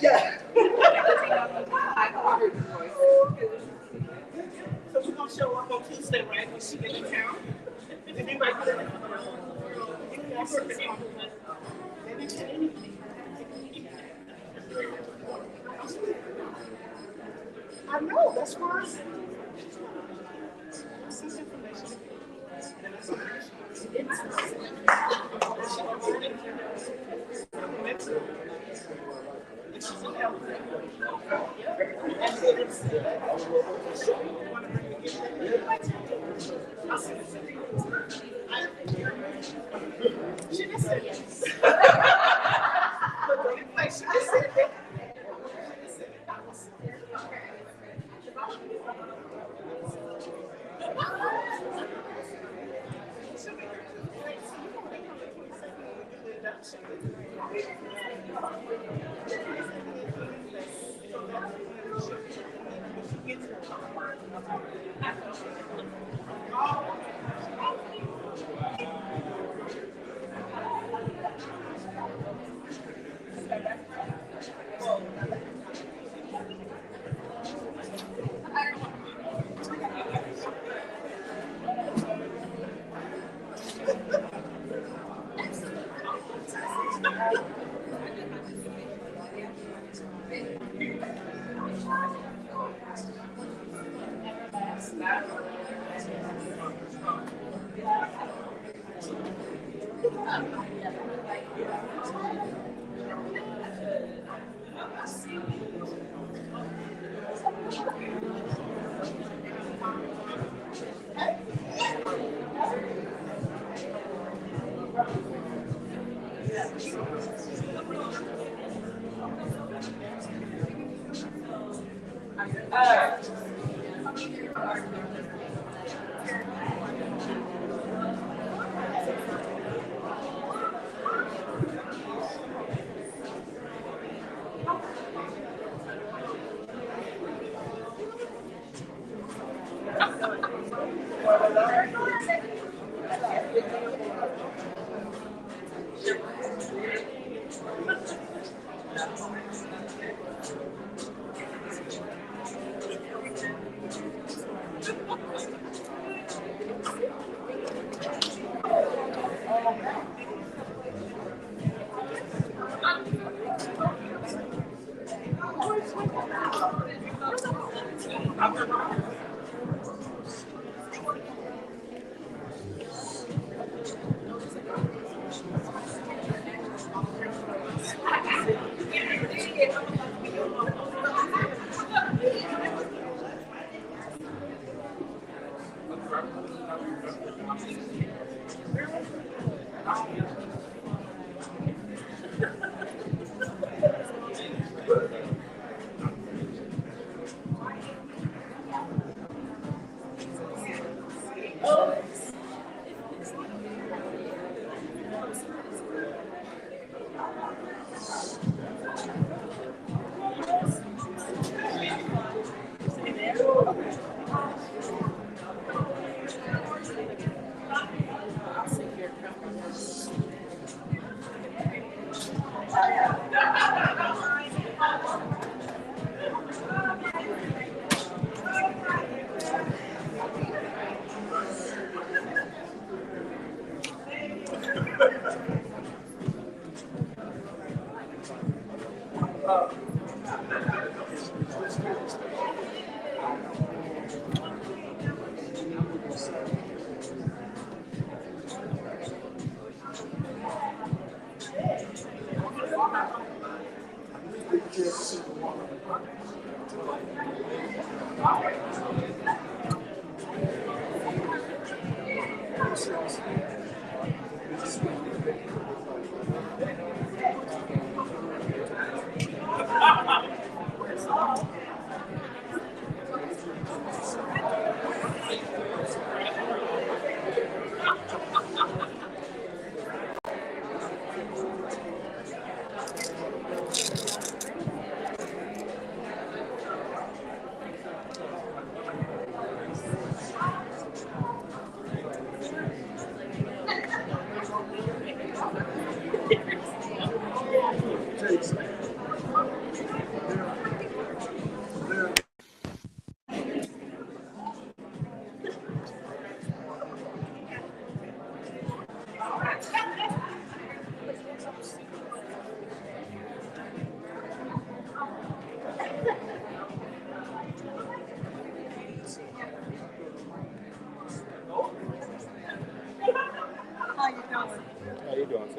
Yeah. So we're gonna show up on Tuesday, right? We should get the count. If anybody put it in the I know, that's why. This is information. She just said yes. She just said that.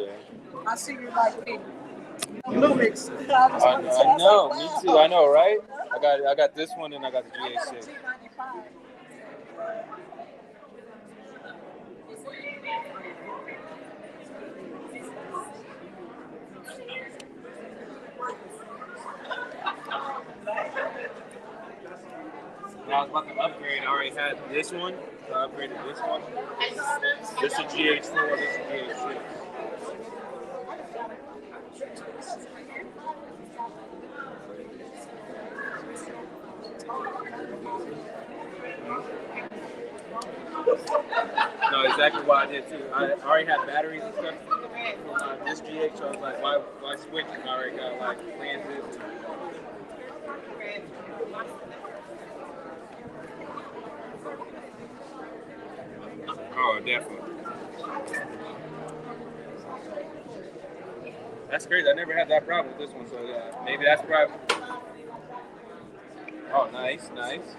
say. I see you like me. Lumix. I know, me too. I know, right? I got this one and I got the GH6. When I was about to upgrade, I already had this one, so I upgraded this one. This is a GH4, this is a GH6. No, exactly what I did too. I already had batteries and stuff for this GH, so I was like, why switch? I already got like lenses. Oh, definitely. That's crazy. I never had that problem with this one, so maybe that's probably. Oh, nice, nice.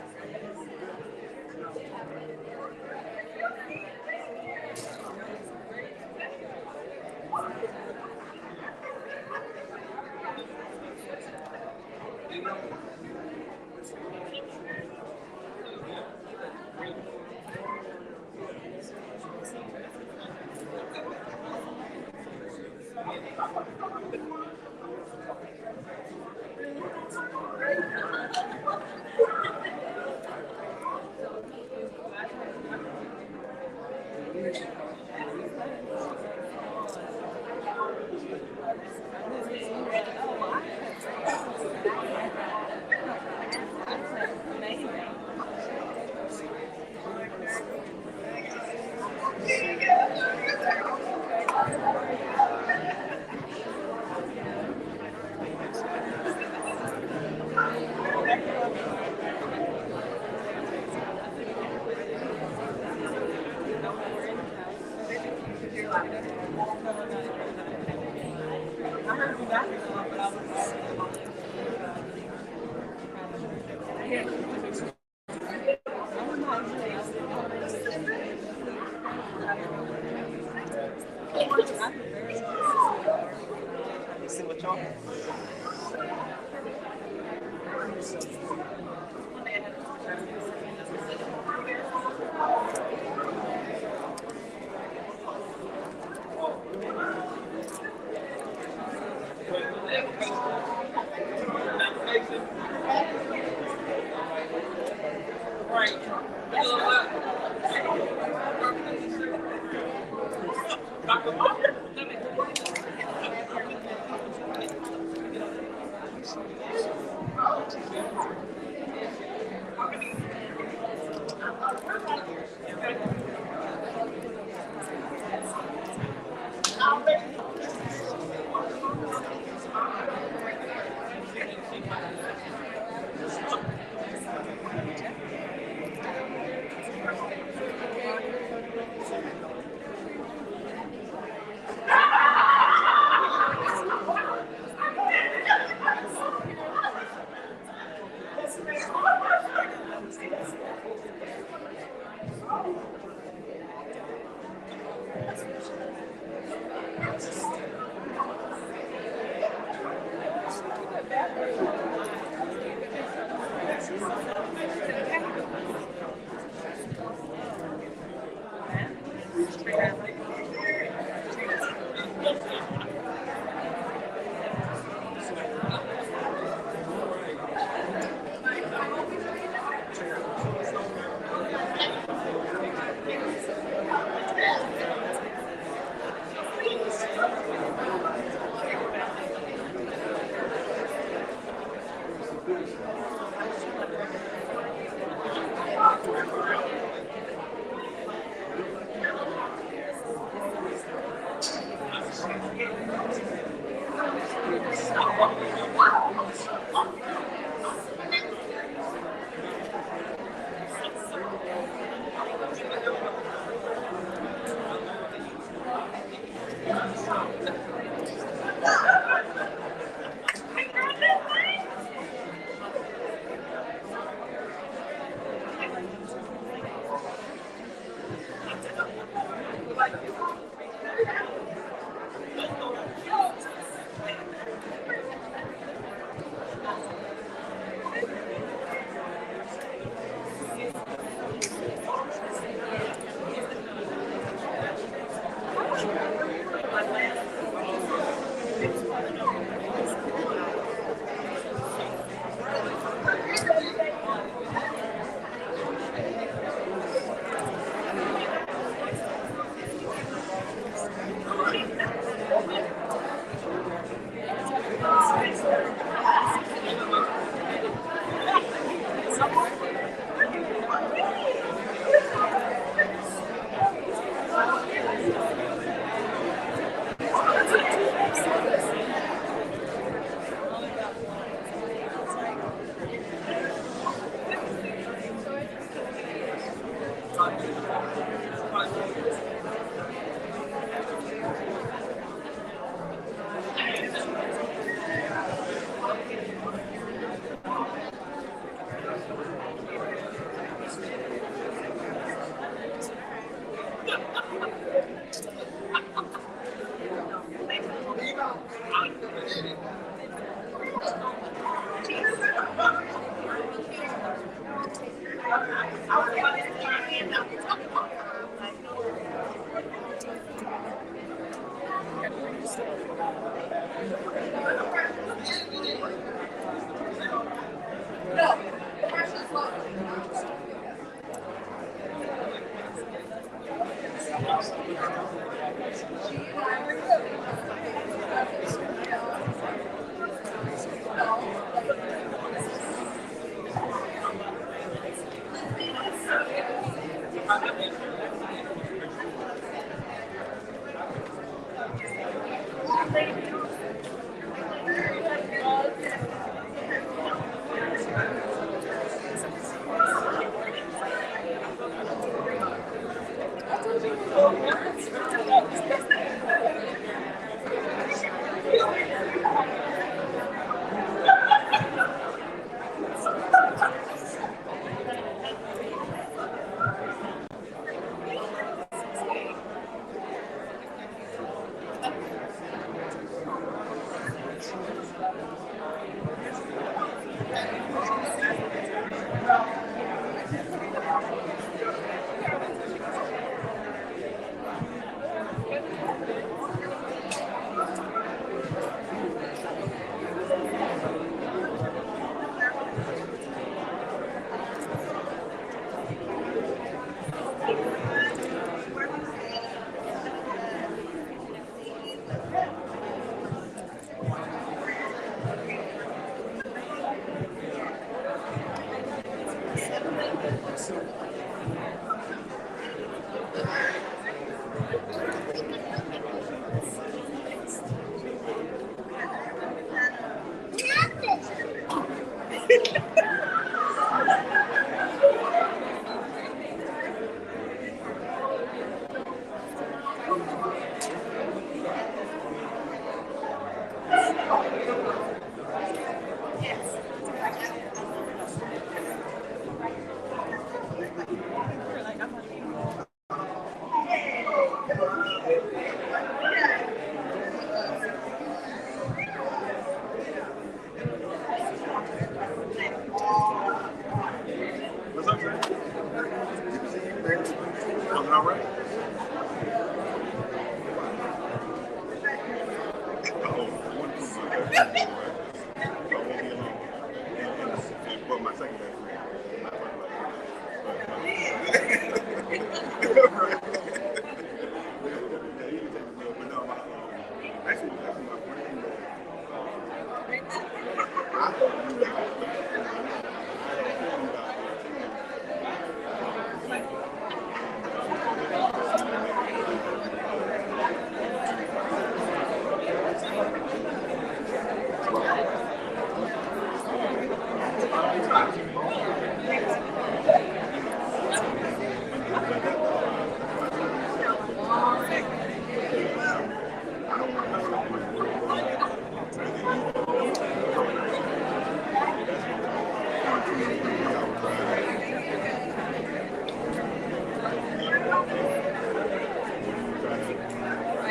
What's up, man? Coming all right? Oh, wonderful. I won't be alone. Well, my second best friend. Not my right. But no, actually, my friend. I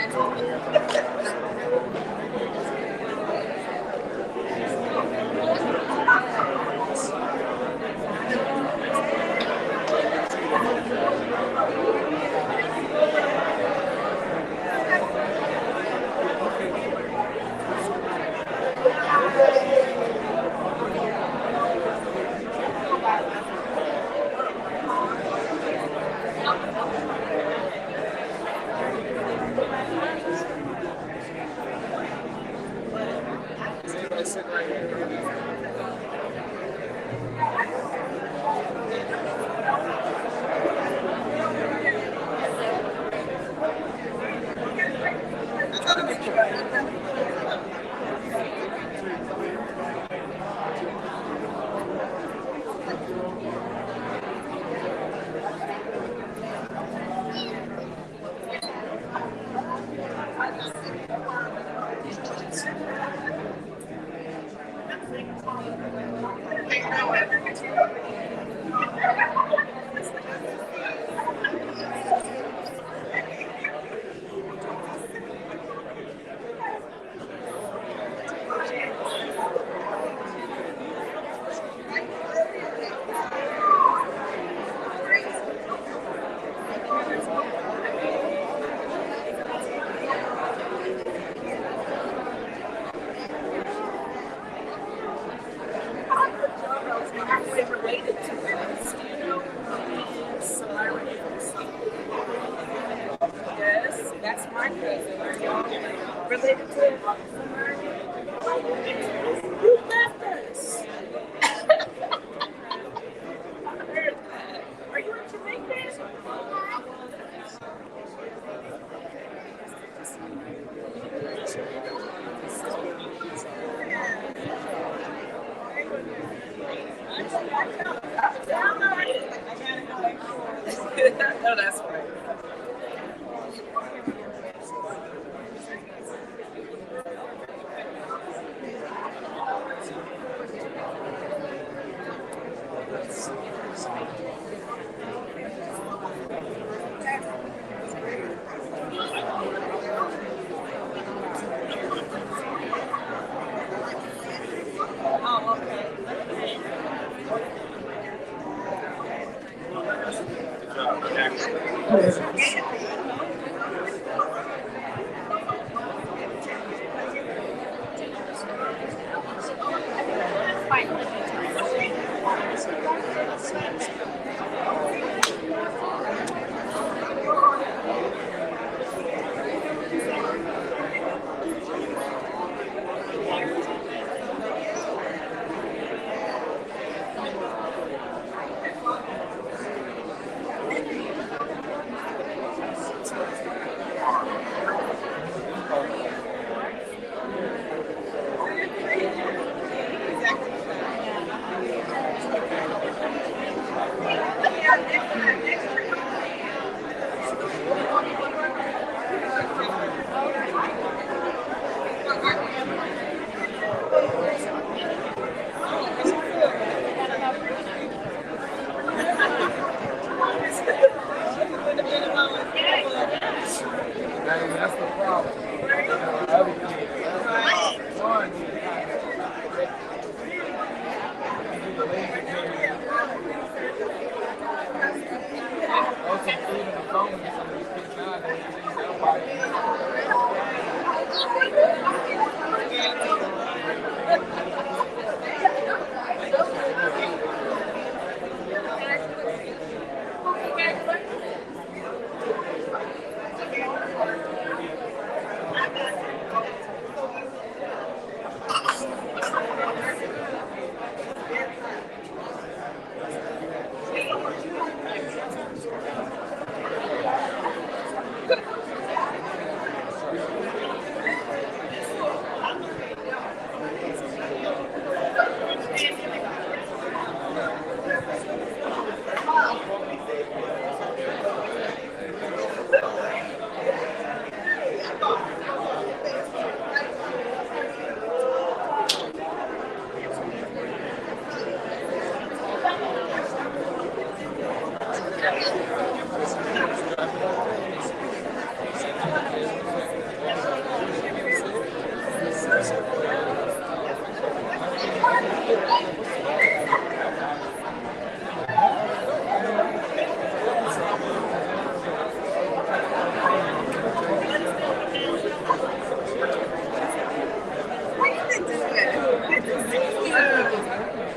thought you were smart person. Are y'all related to You left us. I heard that. Are you in Jamaica? No, that's right. Oh, okay. That's the problem. Other kids. One, also including the phone and some of these kids now, they think they'll buy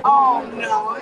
Oh no.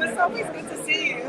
It's always good to see you.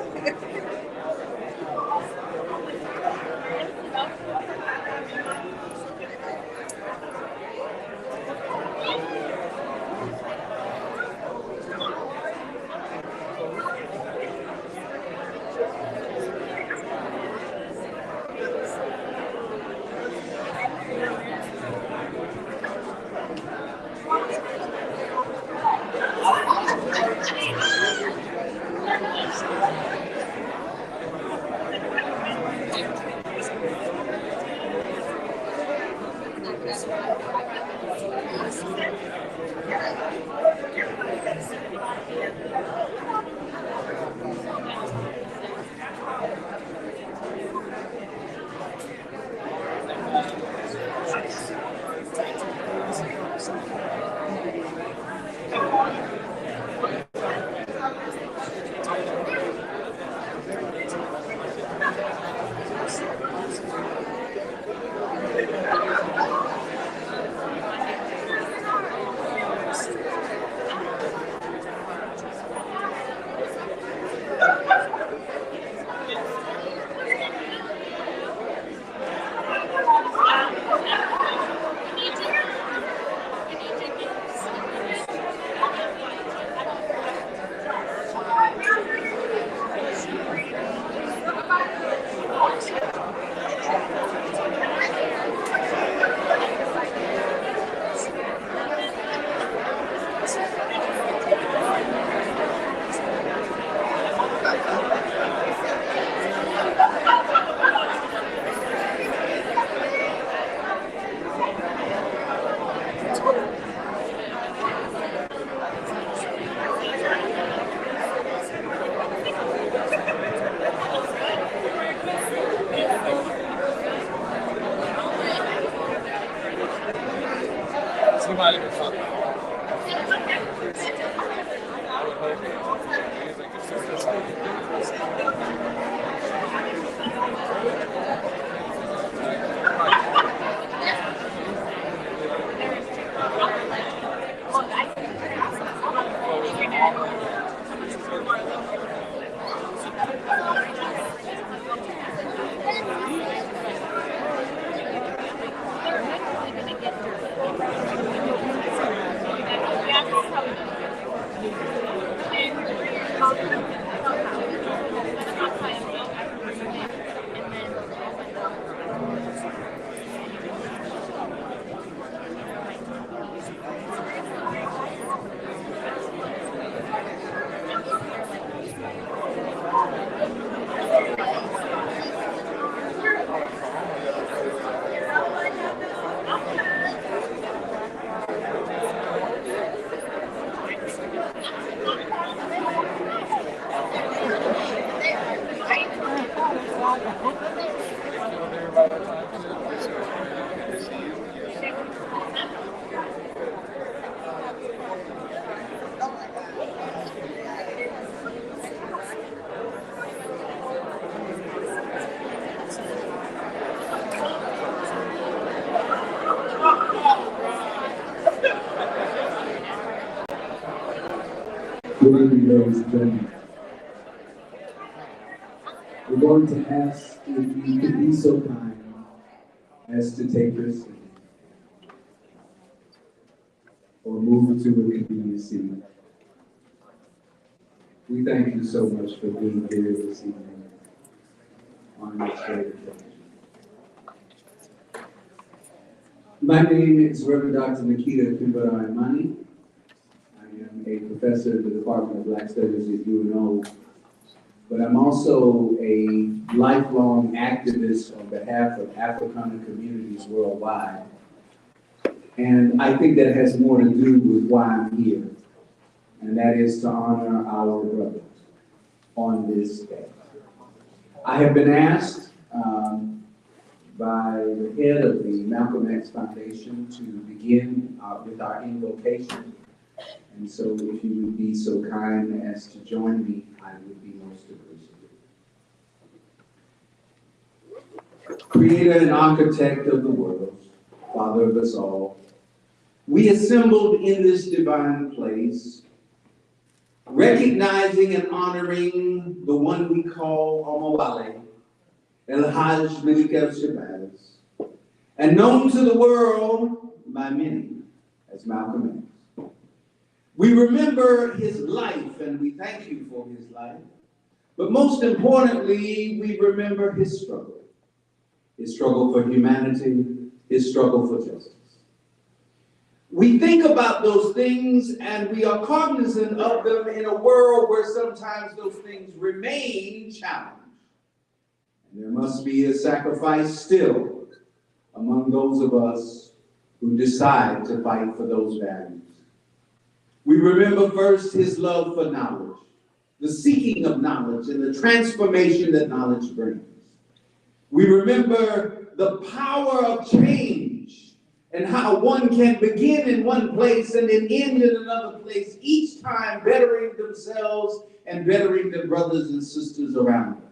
Somebody was talking. Good evening, ladies and gentlemen. We're going to ask if you could be so kind as to take your seat or move to a convenient seat. We thank you so much for being here this evening on this great occasion. My name is Reverend Dr. Nikita Kimbarai-Mani. I am a professor at the Department of Black Studies at UNO, but I'm also a lifelong activist on behalf of Africana communities worldwide. And I think that has more to do with why I'm here, and that is to honor our brothers on this day. I have been asked by the head of the Malcolm X Foundation to begin with our invocation. And so if you would be so kind as to join me, I would be most appreciative. Creator and architect of the world, Father of us all, we assembled in this divine place, recognizing and honoring the one we call Omowale, El Hajj Malik El-Shabazz, and known to the world by many as Malcolm X. We remember his life and we thank you for his life, but most importantly, we remember his struggle for humanity, his struggle for justice. We think about those things and we are cognizant of them in a world where sometimes those things remain challenged. And there must be a sacrifice still among those of us who decide to fight for those values. We remember first his love for knowledge, the seeking of knowledge and the transformation that knowledge brings. We remember the power of change and how one can begin in one place and then end in another place, each time bettering themselves and bettering their brothers and sisters around them.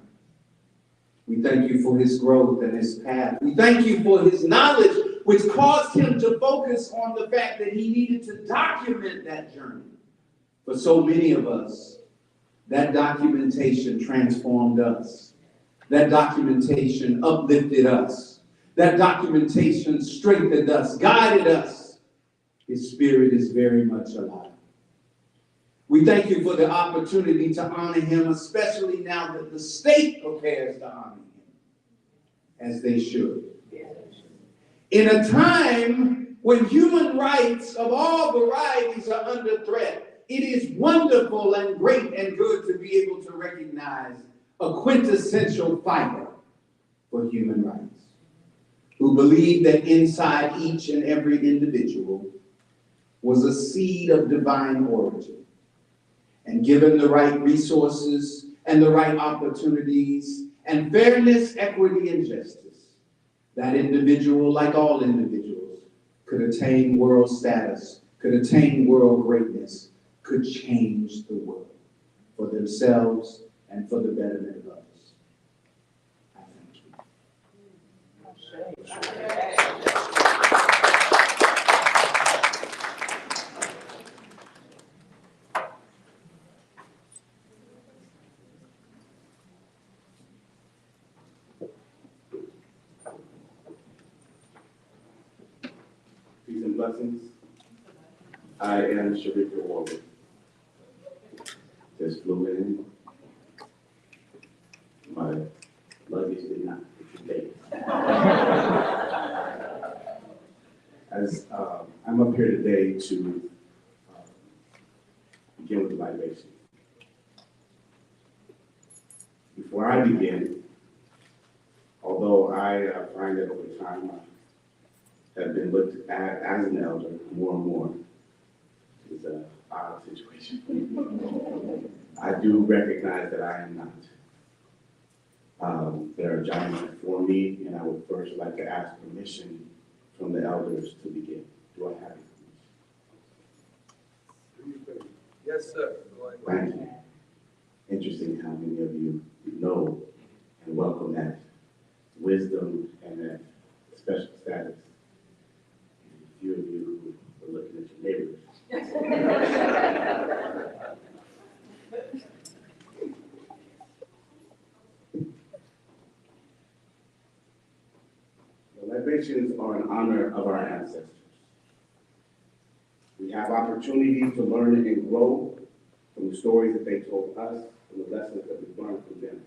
We thank you for his growth and his path. We thank you for his knowledge, which caused him to focus on the fact that he needed to document that journey. For so many of us, that documentation transformed us. That documentation uplifted us. That documentation strengthened us, guided us. His spirit is very much alive. We thank you for the opportunity to honor him, especially now that the state prepares to honor him, as they should. In a time when human rights of all varieties are under threat, it is wonderful and great and good to be able to recognize a quintessential fighter for human rights, who believed that inside each and every individual was a seed of divine origin. And given the right resources and the right opportunities and fairness, equity, and justice, that individual, like all individuals, could attain world status, could attain world greatness, could change the world for themselves and for the betterment of others. I thank you. Peace and blessings. I am Sharika Warwick. Just flew in. My luggage did not take. As I'm up here today to begin with the libation. Before I begin, although I find that over time I have been looked at as an elder more and more, it's an odd situation. I do recognize that I am not. There are giants before me, and I would first like to ask permission from the elders to begin. Do I have your permission? Yes, sir. Thank you. Interesting how many of you know and welcome that wisdom and that special status. And a few of you who are looking at your neighbors. The libations are in honor of our ancestors. We have opportunity to learn and grow from the stories that they told us, from the lessons that we learned from them.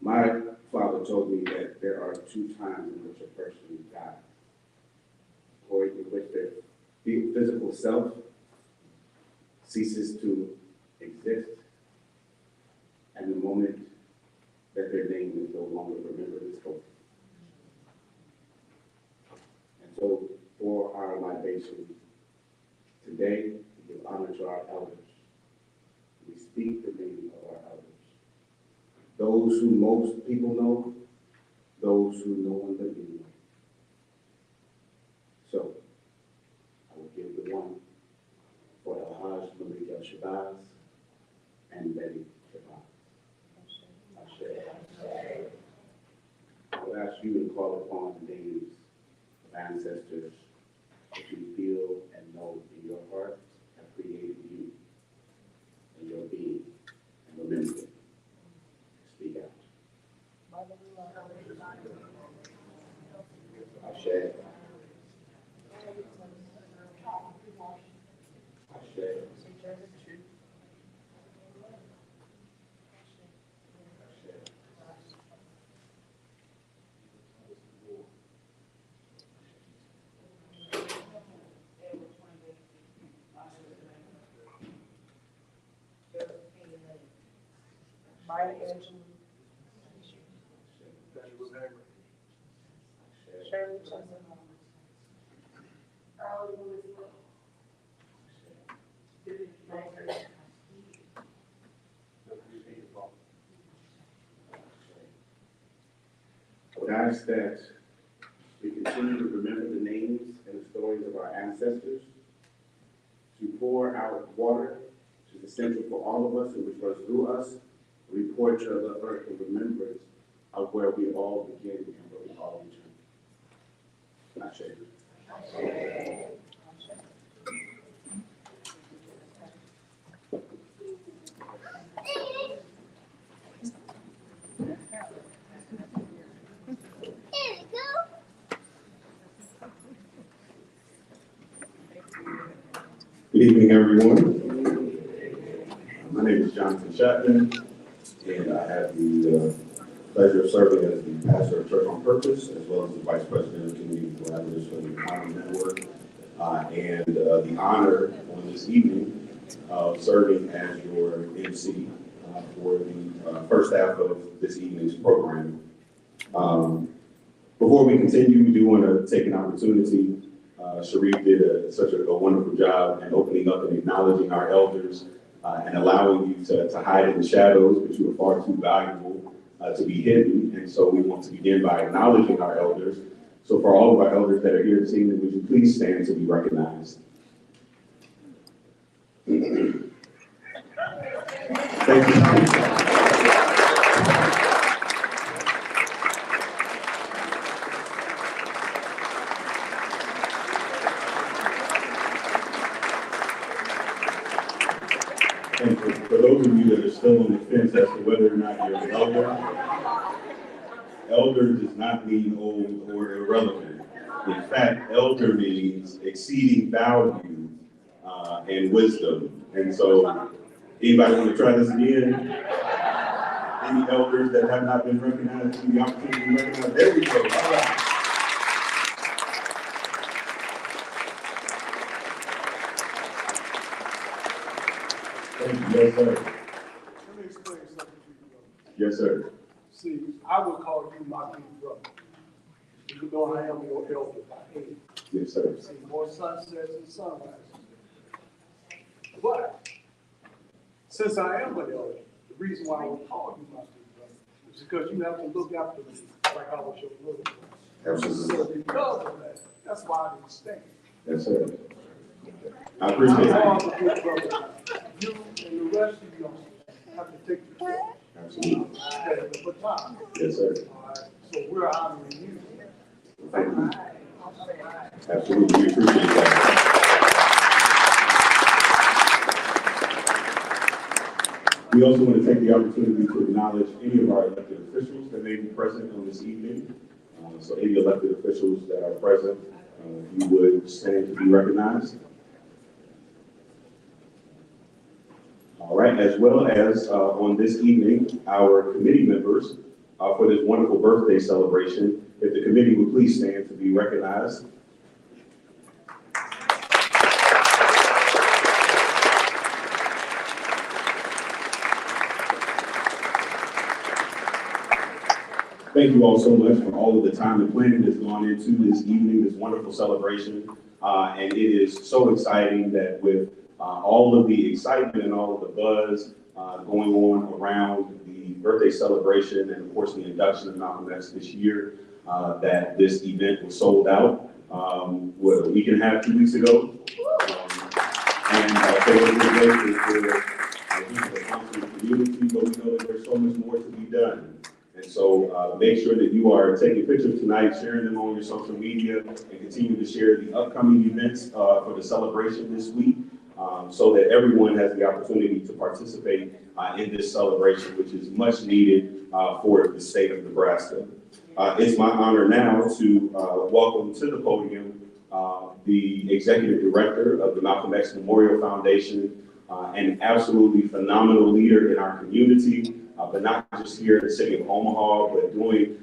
My father told me that there are two times in which a person dies, or in which their physical self ceases to exist, and the moment that their name is no longer remembered and spoken. And so, for our libation today, we give honor to our elders. We speak the name of our elders. Those who most people know, those who no one but you know. So, I will give the one for El-Hajj Malik El-Shabazz and Betty Shabazz. Ashe. I will ask you to call upon the names of ancestors that you feel and know in your heart have created you and your being, and remember it. Speak out. Ashe. Ashe. Maya Angelou, Shirley Chisholm, Earl Elizabeth, ask that we continue to remember the names and the stories of our ancestors, to pour out water, which is essential for all of us and which runs through us. We pour to the earth in remembrance of where we all begin and where we all return. Not shake. Good evening, everyone. My name is Jonathan Chapman, and I have the pleasure of serving as the pastor of Church on Purpose, as well as the vice president of Community Collaborators for the Economy Network, and the honor on this evening of serving as your MC for the first half of this evening's program. Before we continue, we do want to take an opportunity. Sharif did such a wonderful job in opening up and acknowledging our elders and allowing you to hide in the shadows, but you are far too valuable to be hidden. And so we want to begin by acknowledging our elders. So for all of our elders that are here this evening, would you please stand to be recognized? Thank you. And for those of you that are still on the fence as to whether or not you're an elder does not mean old or irrelevant. In fact, elder means exceeding value and wisdom. And so, anybody want to try this again? Any elders that have not been recognized, the opportunity to be recognized? There we go. All right. Yes, sir. Let me explain something to you, brother. Yes, sir. See, I would call you my big brother, even though I am your elder by age. Yes, sir. See, more sunsets and sunrises. But, since I am an elder, the reason why I would call you my big brother is because you have to look after me like I was your little brother. Absolutely. So because of that, that's why I didn't stand. Yes, sir. I appreciate I'm all it. the big brother. You and the rest of you have to take the care. Absolutely. Okay, but time. Yes, sir. All right, so we're honoring you. Thank you. Absolutely, we appreciate that. We also want to take the opportunity to acknowledge any of our elected officials that may be present on this evening. So any elected officials that are present, if you would stand to be recognized. All right, as well as on this evening, our committee members for this wonderful birthday celebration. If the committee would please stand to be recognized. Thank you all so much for all of the time and planning that's gone into this evening, this wonderful celebration. And it is so exciting that with all of the excitement and all of the buzz going on around the birthday celebration and of course the induction of Malcolm X this year, that this event was sold out, what, a week and a half, 2 weeks ago? And so it was great for the council community, but we know that there's so much more to be done. And so make sure that you are taking pictures tonight, sharing them on your social media, and continue to share the upcoming events for the celebration this week, so that everyone has the opportunity to participate in this celebration, which is much needed for the state of Nebraska. It's my honor now to welcome to the podium the executive director of the Malcolm X Memorial Foundation, an absolutely phenomenal leader in our community. But not just here in the city of Omaha, but doing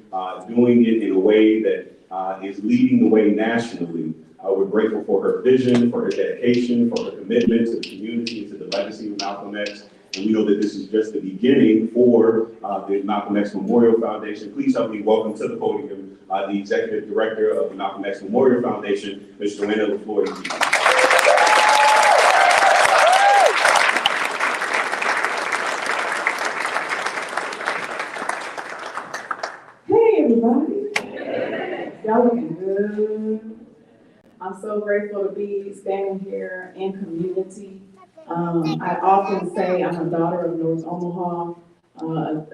it in a way that is leading the way nationally. We're grateful for her vision, for her dedication, for her commitment to the community and to the legacy of Malcolm X. And we know that this is just the beginning for the Malcolm X Memorial Foundation. Please help me welcome to the podium the executive director of the Malcolm X Memorial Foundation, Ms. Joanna LaFleur. Hey, everybody. I'm so grateful to be standing here in community. I often say I'm a daughter of North Omaha,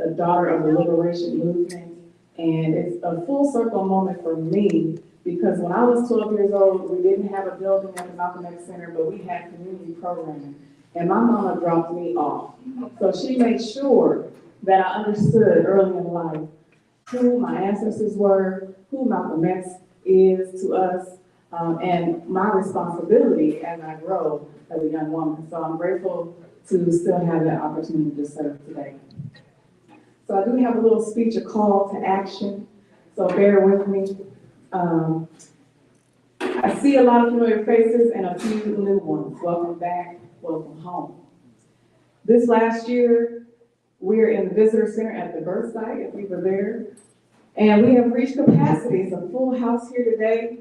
a daughter of the Liberation Movement, and it's a full circle moment for me because when I was 12 years old, we didn't have a building at the Malcolm X Center, but we had community programming, and my mama dropped me off. So she made sure that I understood early in life who my ancestors were, who Malcolm X is to us, and my responsibility as I grow as a young woman. So I'm grateful to still have that opportunity to serve today. So I do have a little speech, a call to action, so bear with me. I see a lot of familiar faces and a few new ones. Welcome back, welcome home. This last year, we're in the visitor center at the birth site, if you were there. And we have reached capacity. It's a full house here today.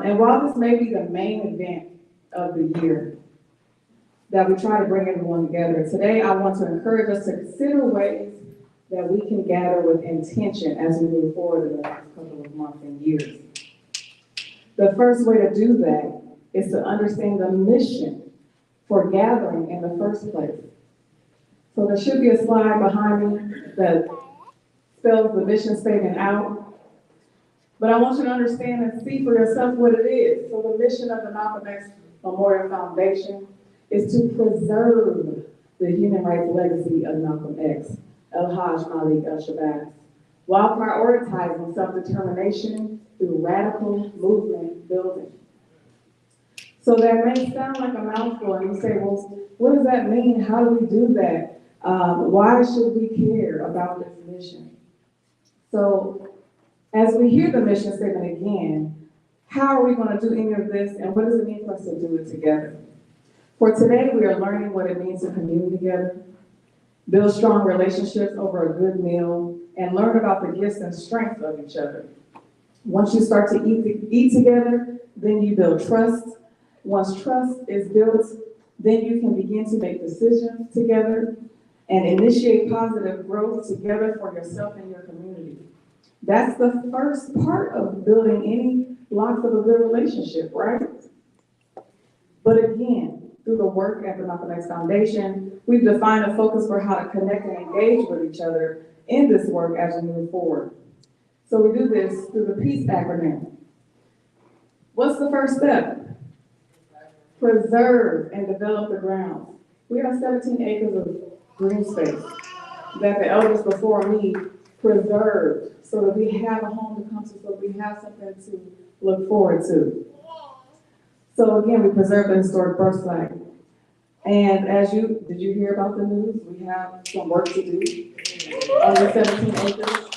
And while this may be the main event of the year, that we try to bring everyone together, today I want to encourage us to consider ways that we can gather with intention as we move forward in the next couple of months and years. The first way to do that is to understand the mission for gathering in the first place. So there should be a slide behind me that spells the mission statement out. But I want you to understand and see for yourself what it is. So the mission of the Malcolm X Memorial Foundation is to preserve the human rights legacy of Malcolm X, El-Hajj Malik El-Shabazz, while prioritizing self-determination through radical movement building. So that may sound like a mouthful, and you say, well, what does that mean? How do we do that? Why should we care about this mission? So as we hear the mission statement again, how are we going to do any of this, and what does it mean for us to do it together? For today, we are learning what it means to commune together, build strong relationships over a good meal, and learn about the gifts and strengths of each other. Once you start to eat together, then you build trust. Once trust is built, then you can begin to make decisions together and initiate positive growth together for yourself and your community. That's the first part of building any blocks of a good relationship, right? But again, through the work at the Malcolm X Foundation, we've defined a focus for how to connect and engage with each other in this work as we move forward. So we do this through the PEACE acronym. What's the first step? Preserve and develop the grounds. We have 17 acres of green space that the elders before me preserved so that we have a home to come to, so we have something to look forward to. So again, we preserve the historic birth site. And did you hear about the news? We have some work to do on the 17 acres.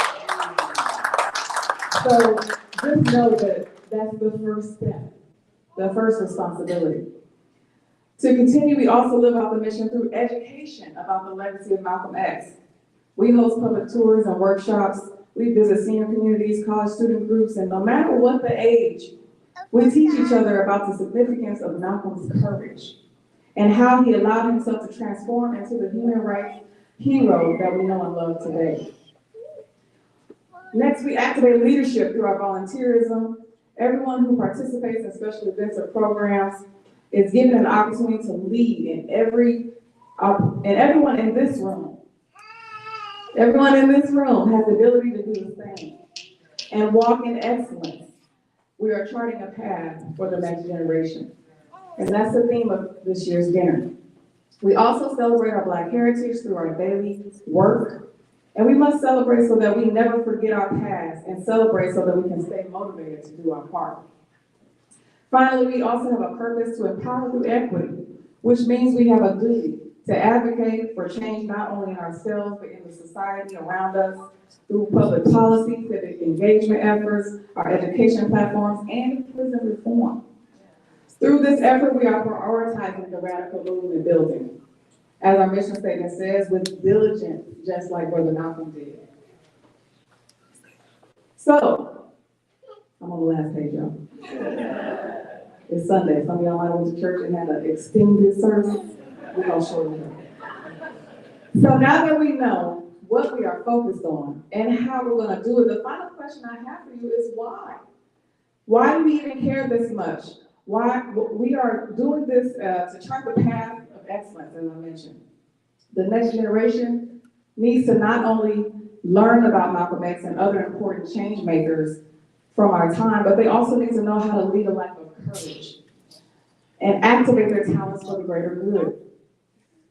So just know that that's the first step, the first responsibility. To continue, we also live out the mission through education about the legacy of Malcolm X. We host public tours and workshops. We visit senior communities, college student groups, and no matter what the age, we teach each other about the significance of Malcolm's courage and how he allowed himself to transform into the human rights hero that we know and love today. Next, we activate leadership through our volunteerism. Everyone who participates in special events or programs is given an opportunity to lead in everyone in this room. Everyone in this room has the ability to do the same and walk in excellence. We are charting a path for the next generation. And that's the theme of this year's dinner. We also celebrate our Black heritage through our daily work. And we must celebrate so that we never forget our past and celebrate so that we can stay motivated to do our part. Finally, we also have a purpose to empower through equity, which means we have a duty to advocate for change not only in ourselves, but in the society around us through public policy, civic engagement efforts, our education platforms, and prison reform. Through this effort, we are prioritizing the radical movement building, as our mission statement says, with diligence, just like Brother Malcolm did. So, I'm on the last page, y'all. It's Sunday. Some of y'all might have went to church and had an extended service. We're going to shorten it up. So now that we know what we are focused on and how we're going to do it, the final question I have for you is why? Why do we even care this much? Why, we are doing this to chart the path of excellence, as I mentioned. The next generation needs to not only learn about Malcolm X and other important change makers from our time, but they also need to know how to lead a life of courage and activate their talents for the greater good.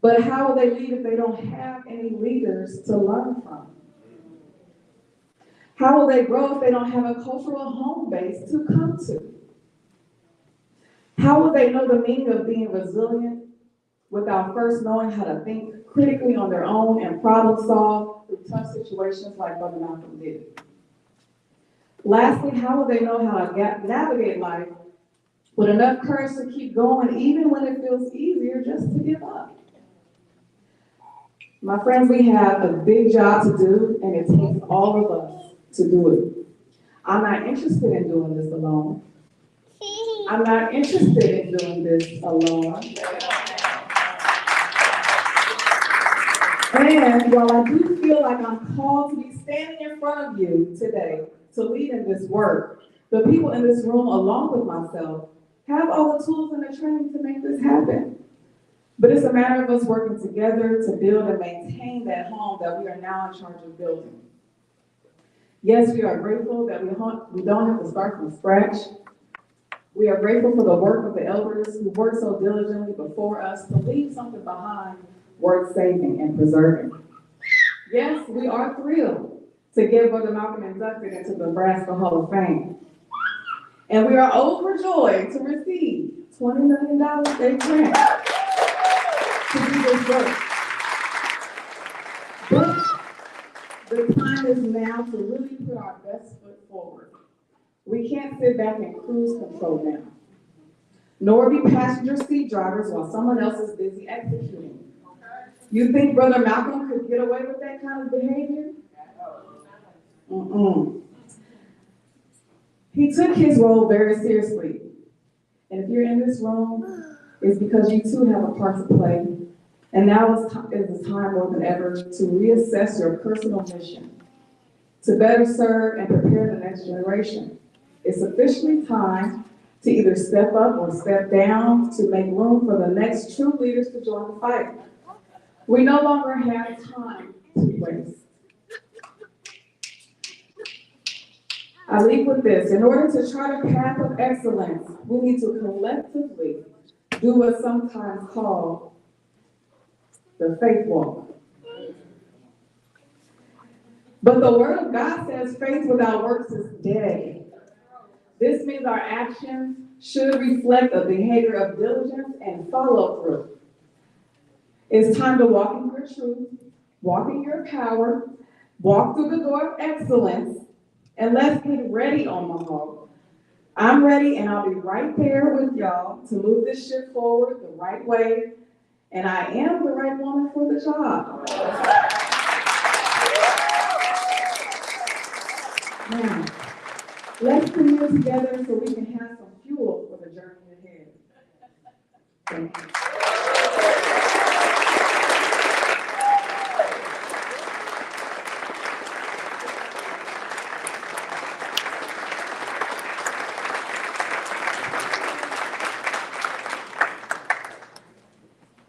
But how will they lead if they don't have any leaders to learn from? How will they grow if they don't have a cultural home base to come to? How will they know the meaning of being resilient without first knowing how to think critically on their own and problem solve through tough situations like Brother Malcolm did? Lastly, how will they know how to navigate life with enough courage to keep going even when it feels easier just to give up? My friends, we have a big job to do, and it takes all of us to do it. I'm not interested in doing this alone. I'm not interested in doing this alone. And while I do feel like I'm called to be standing in front of you today to lead in this work, the people in this room, along with myself, have all the tools and the training to make this happen. But it's a matter of us working together to build and maintain that home that we are now in charge of building. Yes, we are grateful that we don't have to start from scratch. We are grateful for the work of the elders who worked so diligently before us to leave something behind worth saving and preserving. Yes, we are thrilled to get Brother Malcolm inducted into the Nebraska Hall of Fame. And we are overjoyed to receive $20 million state grant to do this work. But the time is now to really put our best foot forward. We can't sit back and cruise control now, nor be passenger seat drivers while someone else is busy executing. You think Brother Malcolm could get away with that kind of behavior? He took his role very seriously. And if you're in this room, it's because you too have a part to play. And now is the time more than ever to reassess your personal mission, to better serve and prepare the next generation. It's officially time to either step up or step down to make room for the next true leaders to join the fight. We no longer have time to waste. I leave with this. In order to chart a path of excellence, we need to collectively do what's sometimes called the faith walk. But the Word of God says faith without works is dead. This means our actions should reflect a behavior of diligence and follow through. It's time to walk in your truth, walk in your power, walk through the door of excellence, and let's get ready, Omaha. I'm ready, and I'll be right there with y'all to move this ship forward the right way, and I am the right woman for the job. Now, let's commune together so we can have some fuel for the journey ahead. Thank you.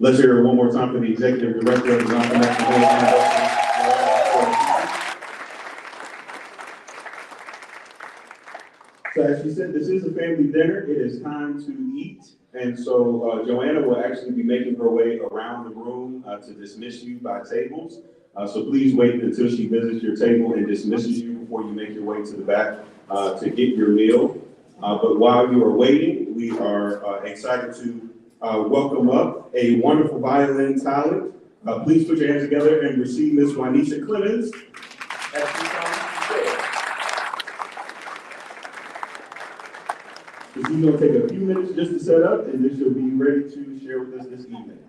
Let's hear it one more time for the Executive Director of the Malcolm X Foundation. So as she said, this is a family dinner. It is time to eat. And so Joanna will actually be making her way around the room to dismiss you by tables. So please wait until she visits your table and dismisses you before you make your way to the back to get your meal. But while you are waiting, we are excited to welcome up a wonderful violin talent. Please put your hands together and receive Miss Juanita Clemens. She's going to take a few minutes just to set up, and then she'll be ready to share with us this evening.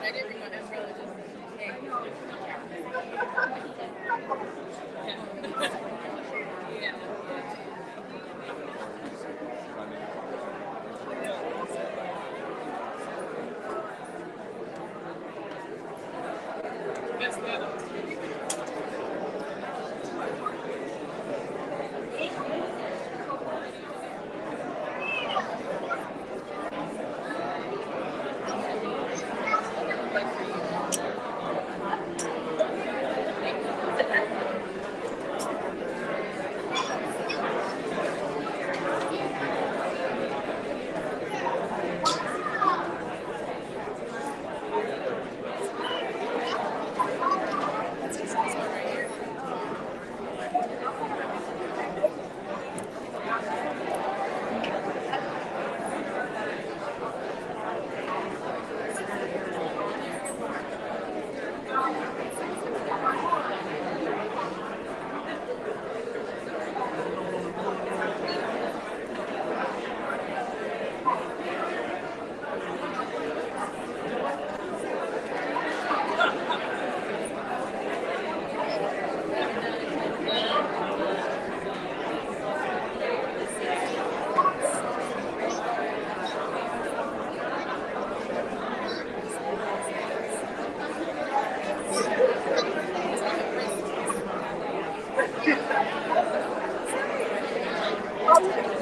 I didn't bring my umbrella just in case.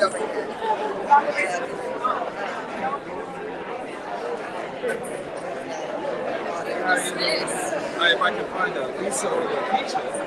If I can find a Lisa or a Peaches.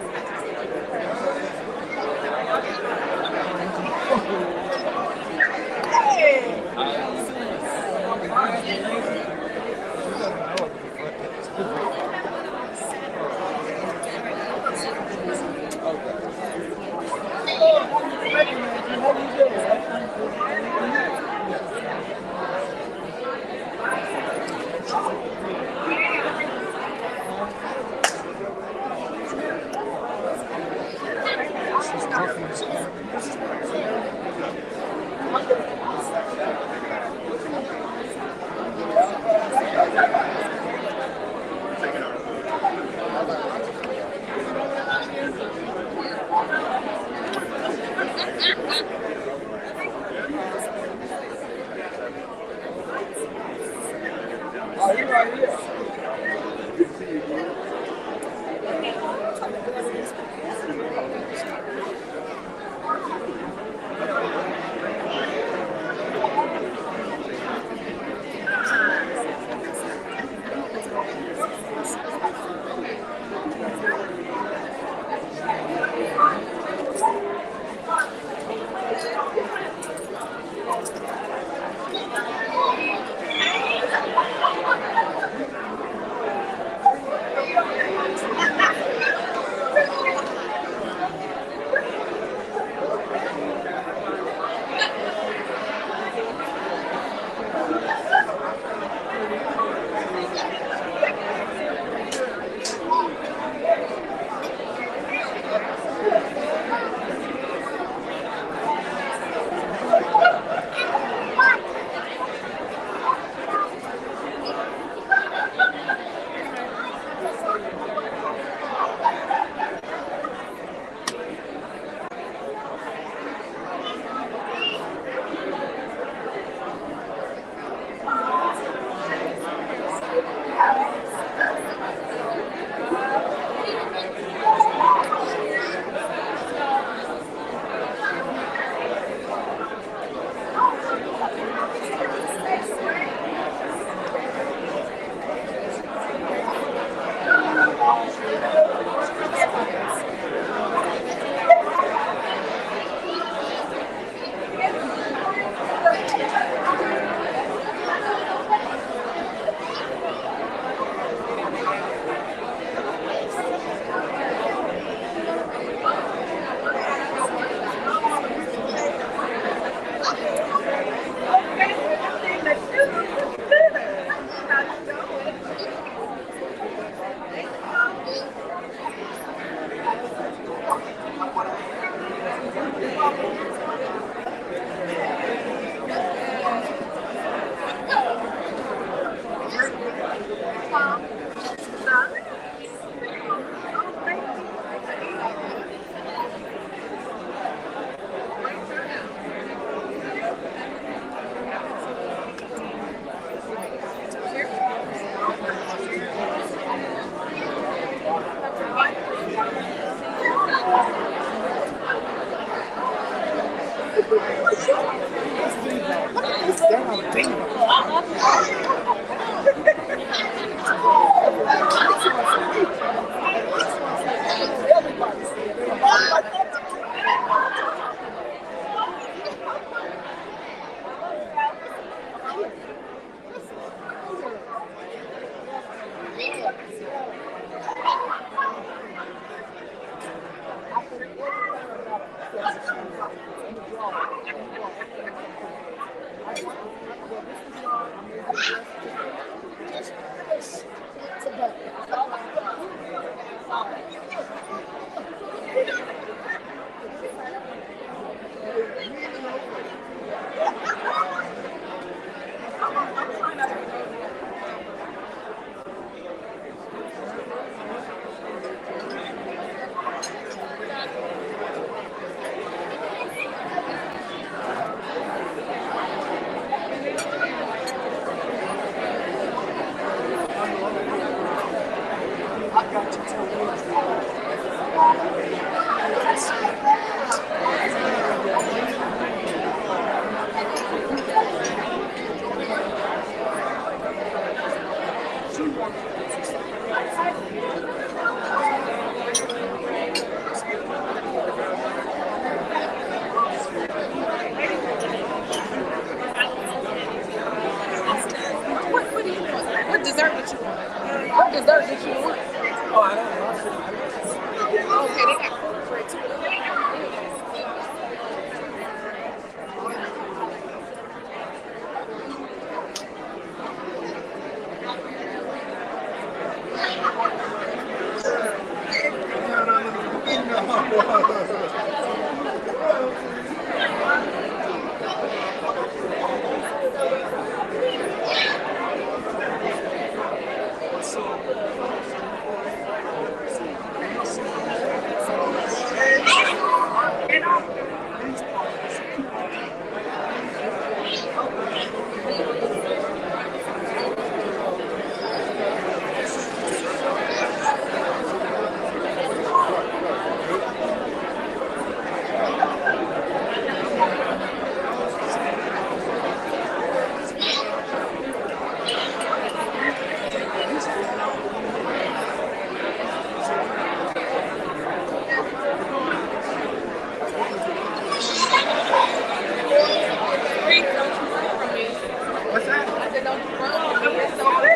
dessert did you want? Oh, I don't know. Okay, they got cornbread too. What's that? I said, don't you run from me. It's over.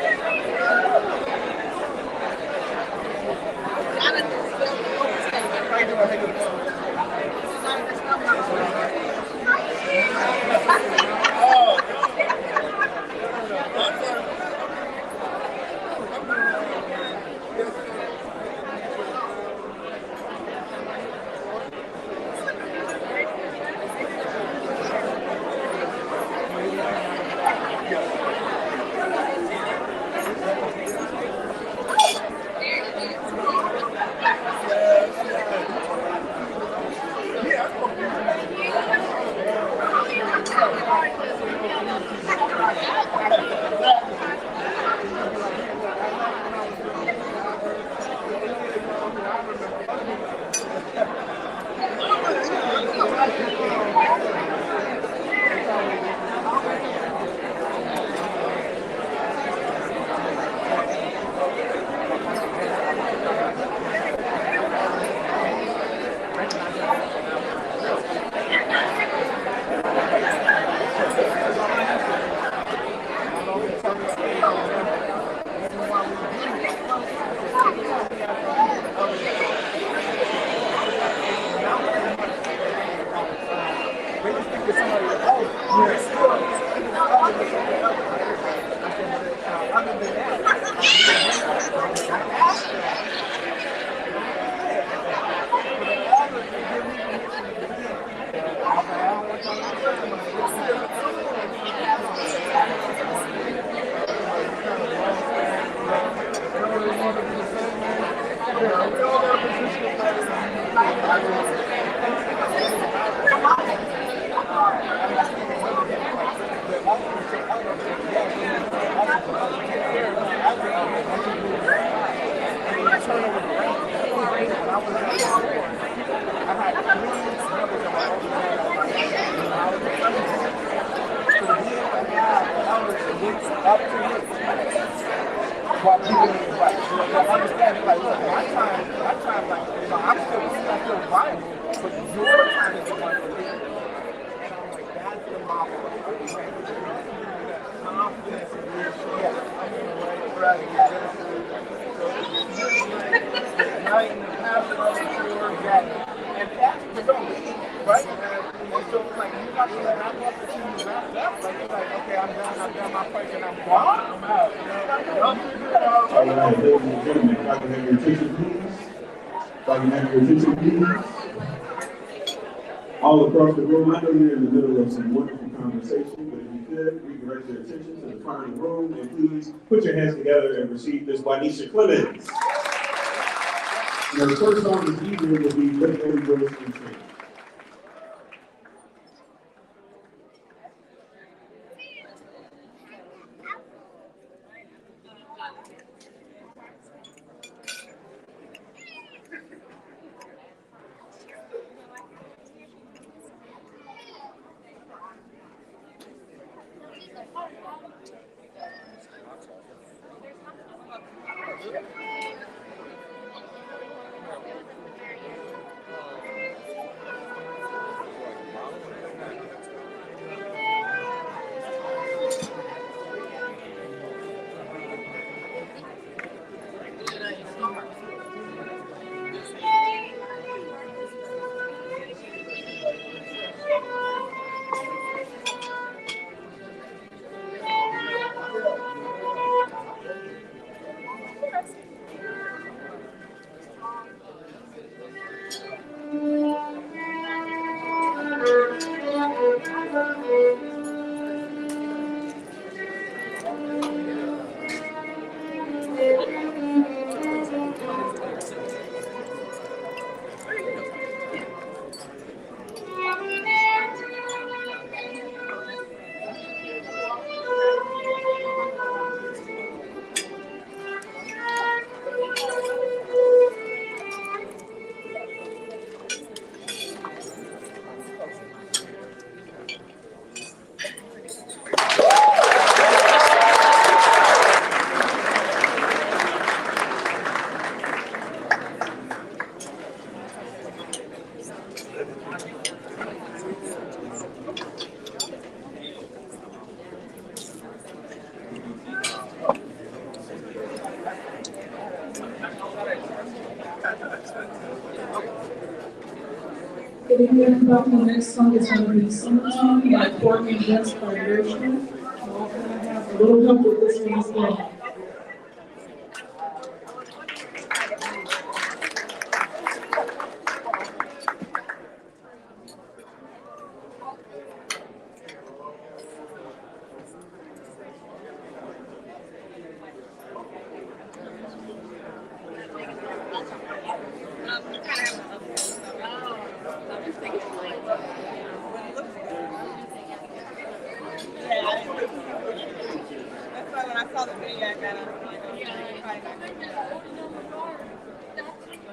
Jonathan still overstaying. How you doing? How you doing? While people like understand, like, look, my time, like, you know, I'm still viable, but your time is the one for me. And I'm like, that's the model. Confidence and reassurance. I'm in the right night and the passion of the sure that, and that's the don't leave, right? And so it's like, you got to let, I love to see you wrapped up. Like, you're like, okay, I'm done my fight, and I'm gone. I'm out. All right, ladies and gentlemen, if I can have your attention, please. If I can have your attention, please. All across the room, I know you're in the middle of some wonderful conversation, but if you could, redirect your attention to the front of the room, and please put your hands together and receive Ms. Juanisha Clemens. Now, the first song this evening will be Let Every Voice Be Free. Good evening, everybody. The next song is going to be Summertime by Courtney Just by Gershwin. We're going to have a little help with this one as well.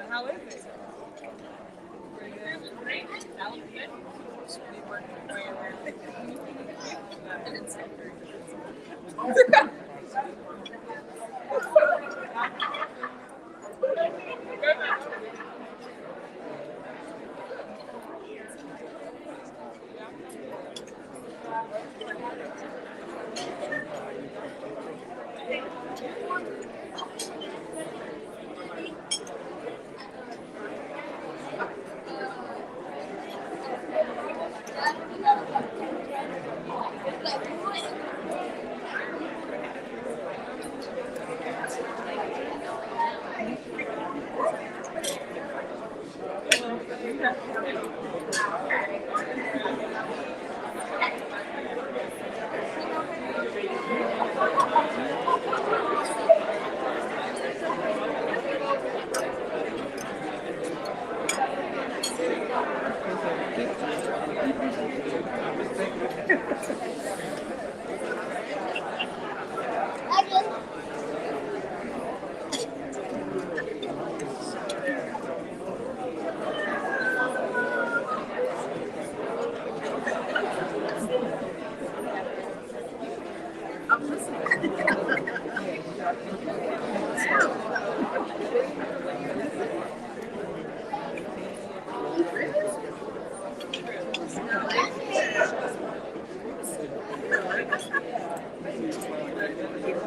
How is it? Pretty good. That was good.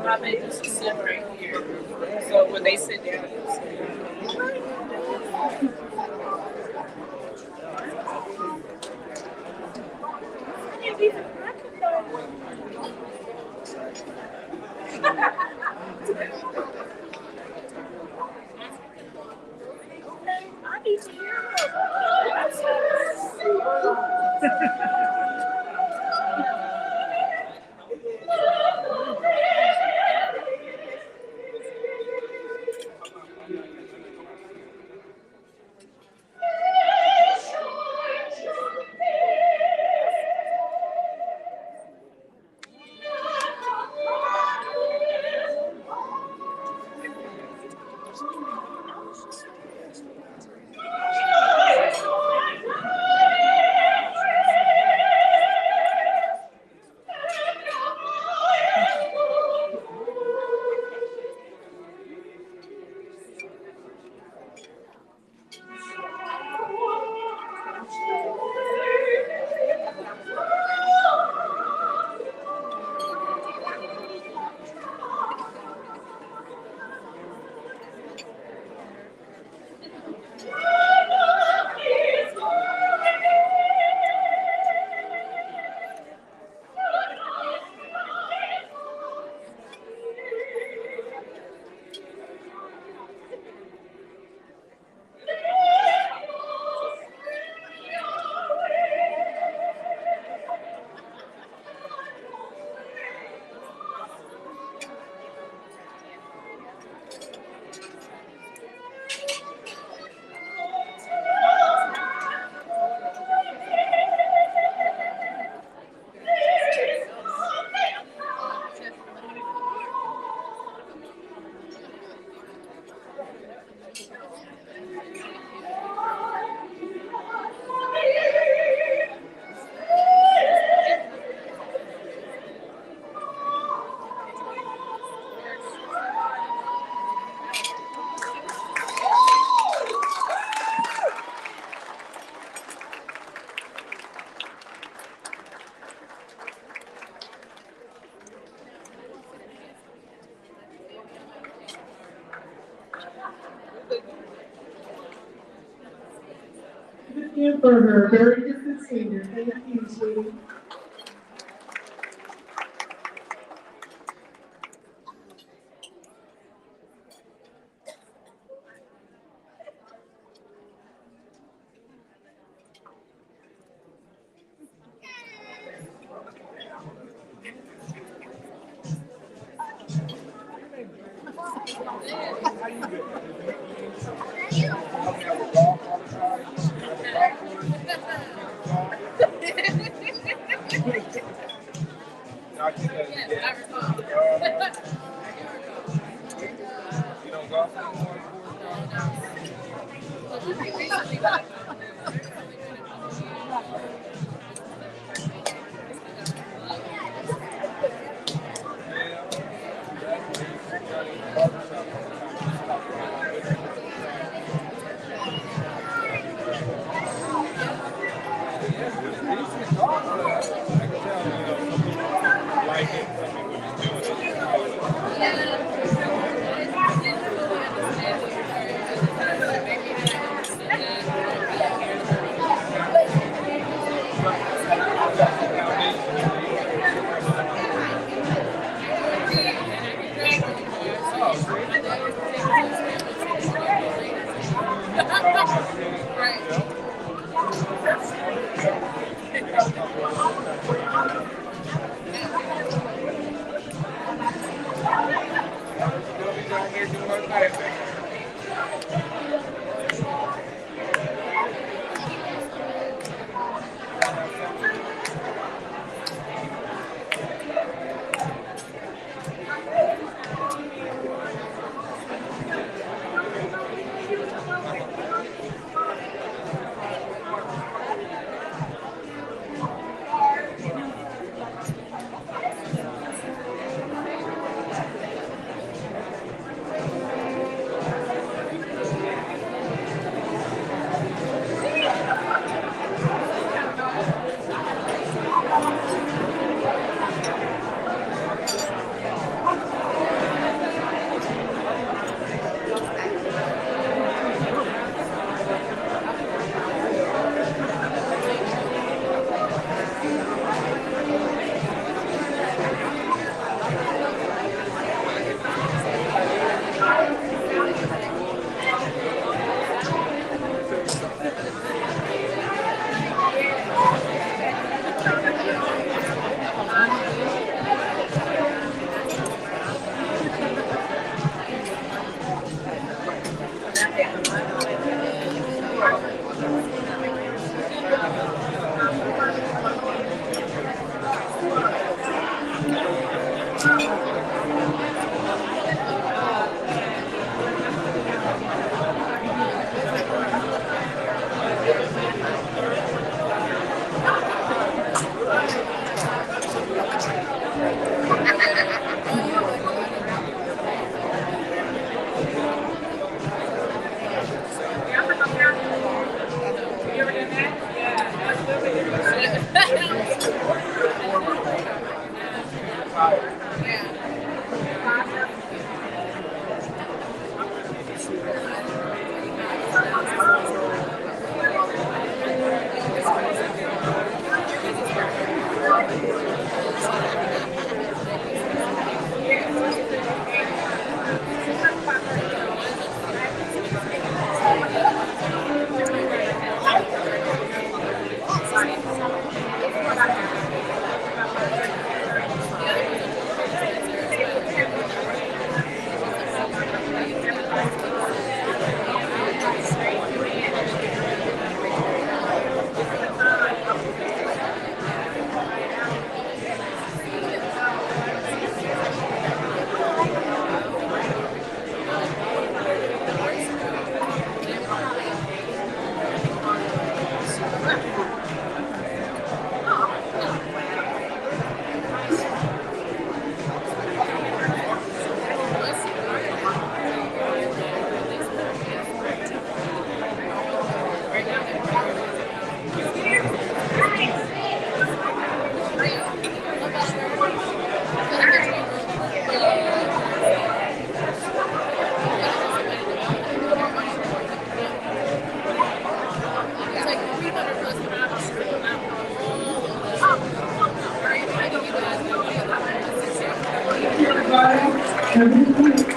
I made this a sit right here. So when they sit down, you I need to hear again for her very gifted senior. Thank you, sweetie. You don't golf anymore? Have a good night.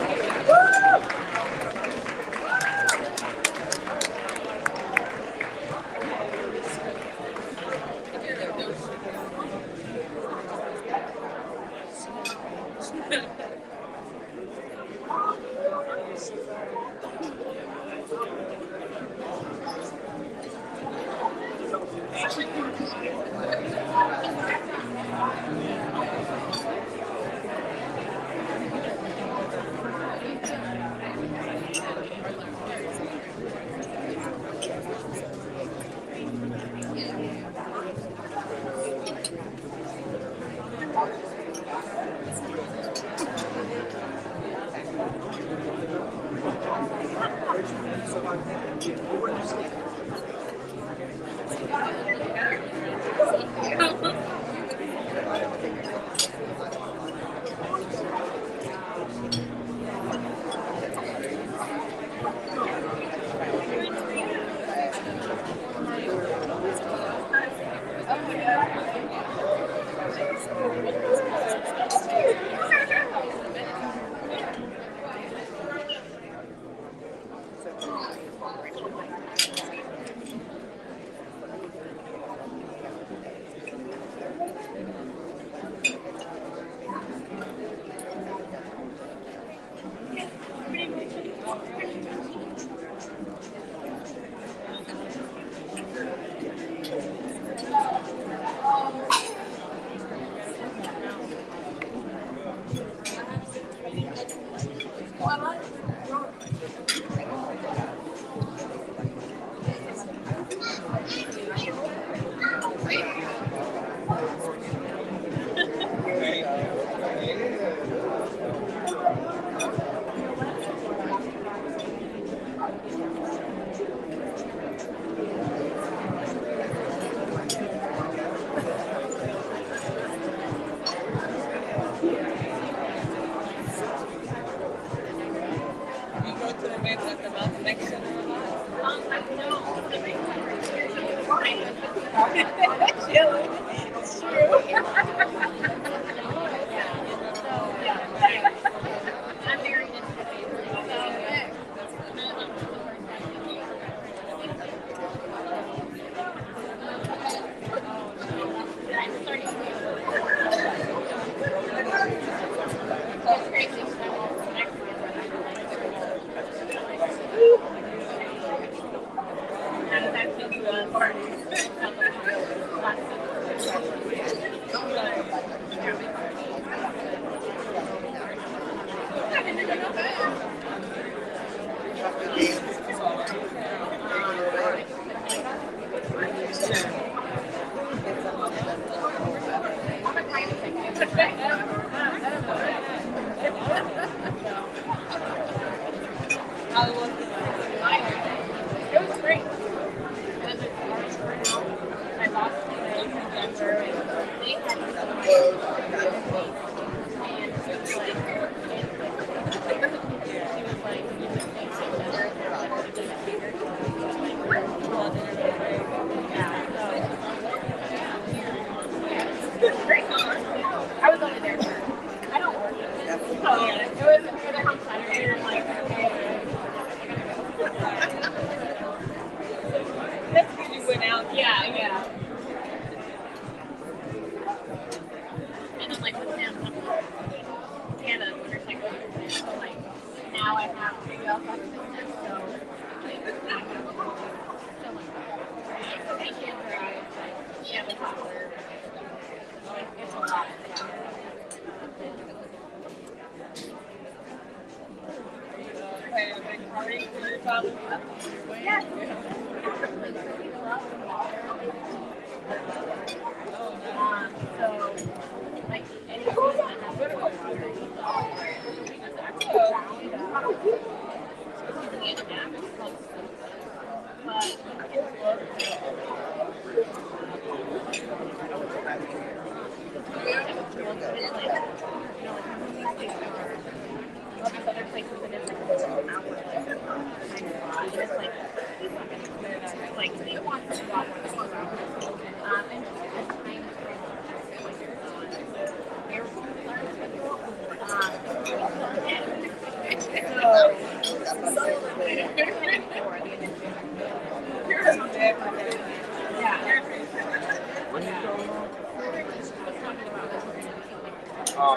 We're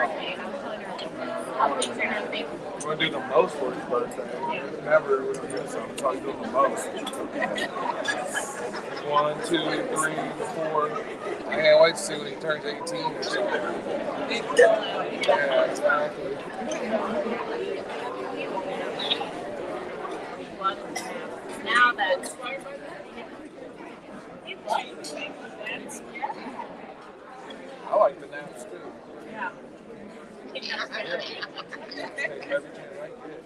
gonna do the most for his birthday. Never we're gonna do something. So I'm doing the most. 1, 2, 3, 4. I can't wait to see when he turns 18 or something. Yeah, exactly. Now that I like the naps too. yeah. Take every chance I get.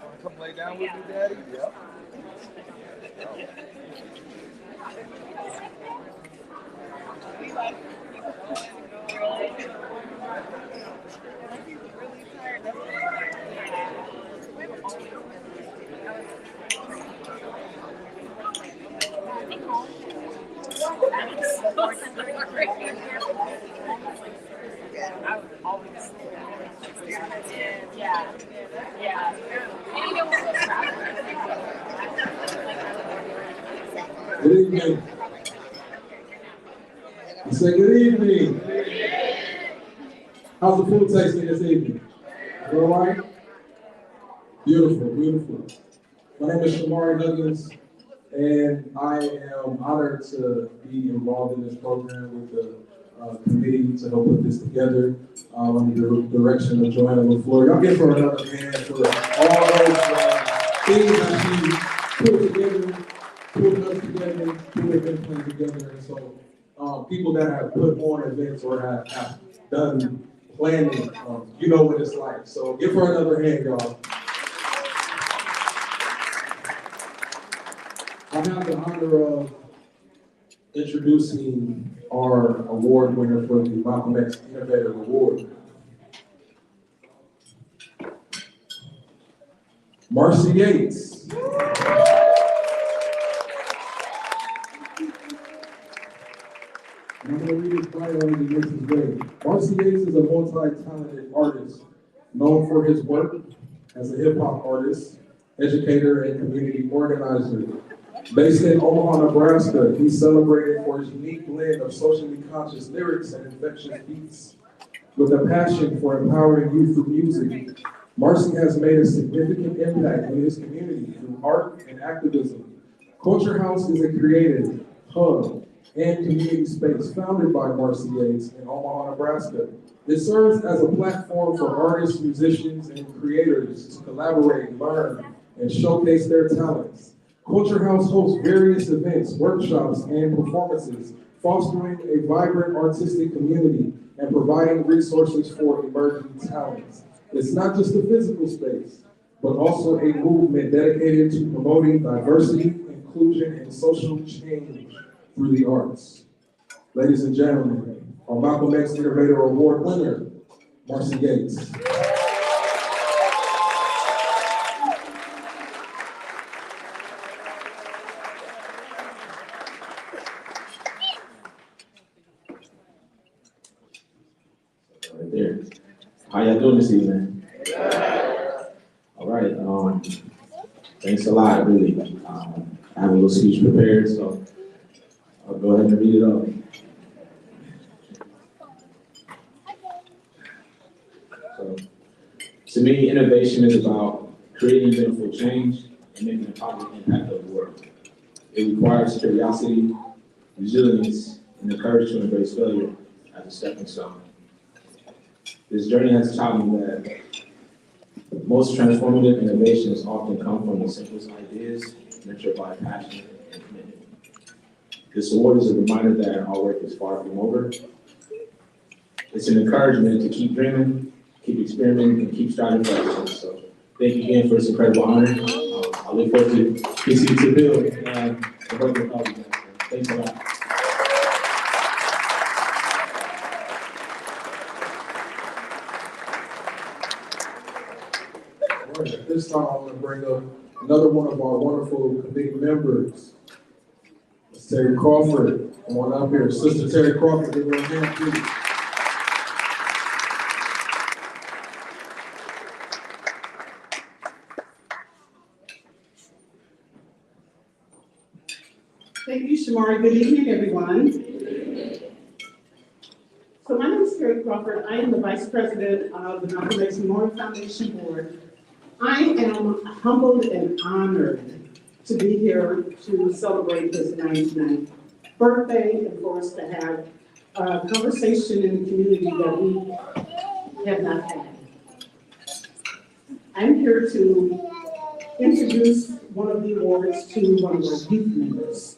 Wanna come lay down with me, Daddy? Yep. Yeah. Yeah. Good evening. I say good evening. How's the food tasting this evening? You all right? Beautiful, beautiful. My name is Shamari Huggins, and I am honored to be involved in this program with the committee to help put this together under the direction of Joanna LaFleur. Y'all give her another hand for all those things that she put together, putting us together, putting everything together. And so people that have put on events or have done planning, you know what it's like. So give her another hand, y'all. I have the honor of introducing our award winner for the Malcolm X Innovator Award. Marcy Yates. And I'm going to read his bio as he makes his way. Marcy Yates is a multi-talented artist known for his work as a hip-hop artist, educator, and community organizer. Based in Omaha, Nebraska, he's celebrated for his unique blend of socially conscious lyrics and infectious beats. With a passion for empowering youth through music, Marcy has made a significant impact in his community through art and activism. Culture House is a creative hub and community space founded by Marcy Yates in Omaha, Nebraska. It serves as a platform for artists, musicians, and creators to collaborate, learn, and showcase their talents. Culture House hosts various events, workshops, and performances, fostering a vibrant artistic community and providing resources for emerging talents. It's not just a physical space, but also a movement dedicated to promoting diversity, inclusion, and social change through the arts. Ladies and gentlemen, our Malcolm X Innovator Award winner, Marcy Yates. Right there. How y'all doing this evening? All right. Thanks a lot, really. I have a little speech prepared, so I'll go ahead and read it up. So, to me, innovation is about creating meaningful change and making a positive impact on the world. It requires curiosity, resilience, and the courage to embrace failure as a stepping stone. This journey has taught me that most transformative innovations often come from the simplest ideas, nurtured by passion and commitment. This award is a reminder that our work is far from over. It's an encouragement to keep dreaming, keep experimenting, and keep striving for excellence. So thank you again for this incredible honor. I look forward to continuing to build and work with all of you guys. Thanks a lot. At this time, I want to bring up another one of our wonderful committee members, Ms. Terry Crawford. Come on up here. Sister Terry Crawford, give her a hand, please. Thank you, Shamari. Good evening, everyone. So my name is Carrie Crawford. I am the Vice President of the Malcolm X Memorial Foundation Board. I am humbled and honored to be here to celebrate his 99th birthday and for us to have a conversation in the community that we have not had. I'm here to introduce one of the awards to one of our youth members.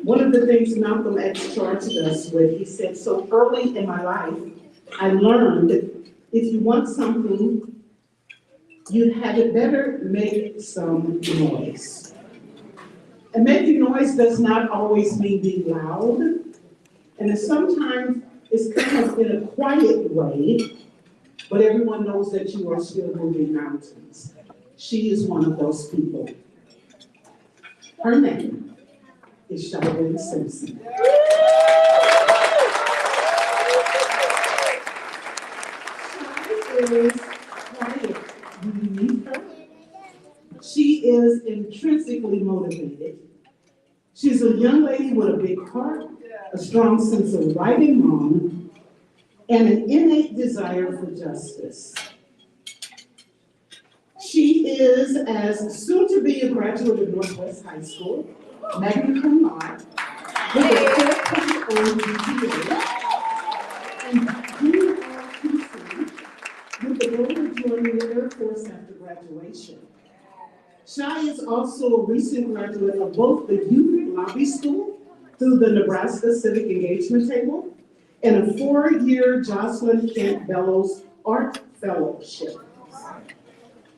One of the things Malcolm X charged us with, he said, so early in my life, I learned if you want something, you had it better make some noise. And making noise does not always mean being loud. And sometimes it's kind of in a quiet way, but everyone knows that you are still moving mountains. She is one of those people. Her name is Charlene Simpson. She is quiet. Do you meet her? She is intrinsically motivated. She's a young lady with a big heart, a strong sense of right and wrong, and an innate desire for justice. She is, as soon to be a graduate of Northwest High School, magna cum laude, with a 4.0 GPA, and junior ROTC, with the goal of joining the Air Force after graduation. Shai is also a recent graduate of both the Youth Lobby School through the Nebraska Civic Engagement Table and a 4-year Jocelyn Kent Bellows Art Fellowship.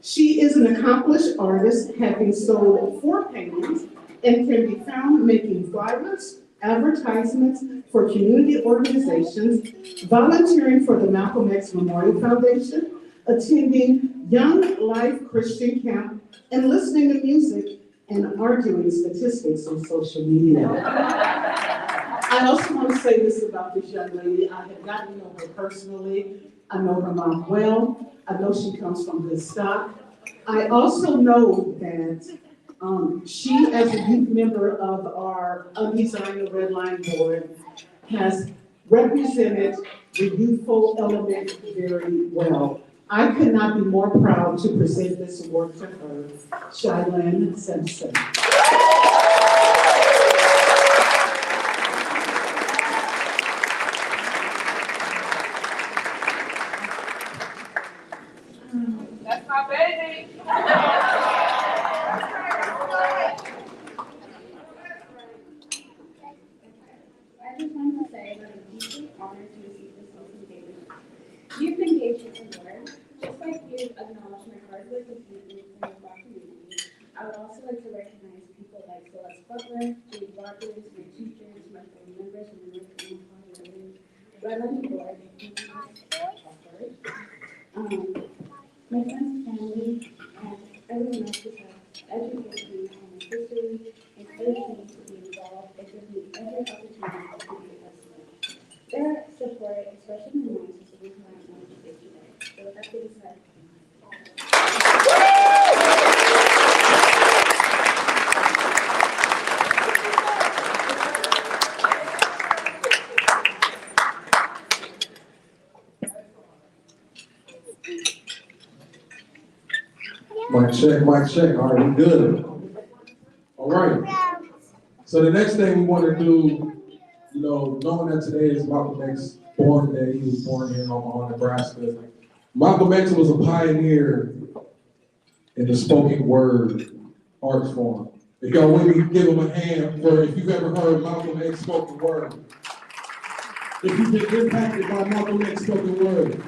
She is an accomplished artist, having sold 4 paintings and can be found making flyers, advertisements for community organizations, volunteering for the Malcolm X Memorial Foundation, attending Young Life Christian Camp, and listening to music and arguing statistics on social media. I also want to say this about this young lady. I have gotten to know her personally. I know her mom well. I know she comes from good stock. I also know that she, as a youth member of our Undesigned Red Line Board, has represented the youthful element very well. I could not be more proud to present this award to her, Charlene Simpson. That's my baby. I just wanted to say that I'm deeply honored to receive this award. You've engaged in the work, just like you've acknowledged my hard work and commitment in the Black community. I would also like to recognize people like Celeste Butler, Jade Rogers, my teachers, my family members, and the work in the Red Line Board, my friends, family, and everyone else who has educated me on my history, encouraged me to be involved, and given me every opportunity to be possible. Their support, especially in the minds of the reason why I'm on here today. So with that being said, Mic check. All right, we good. All right. So the next thing we want to do, knowing that today is Malcolm X born day, he was born here in Omaha, Nebraska. Malcolm X was a pioneer in the spoken word art form. If y'all with me, give him a hand for if you've ever heard Malcolm X spoken word. If you've been impacted by Malcolm X spoken word.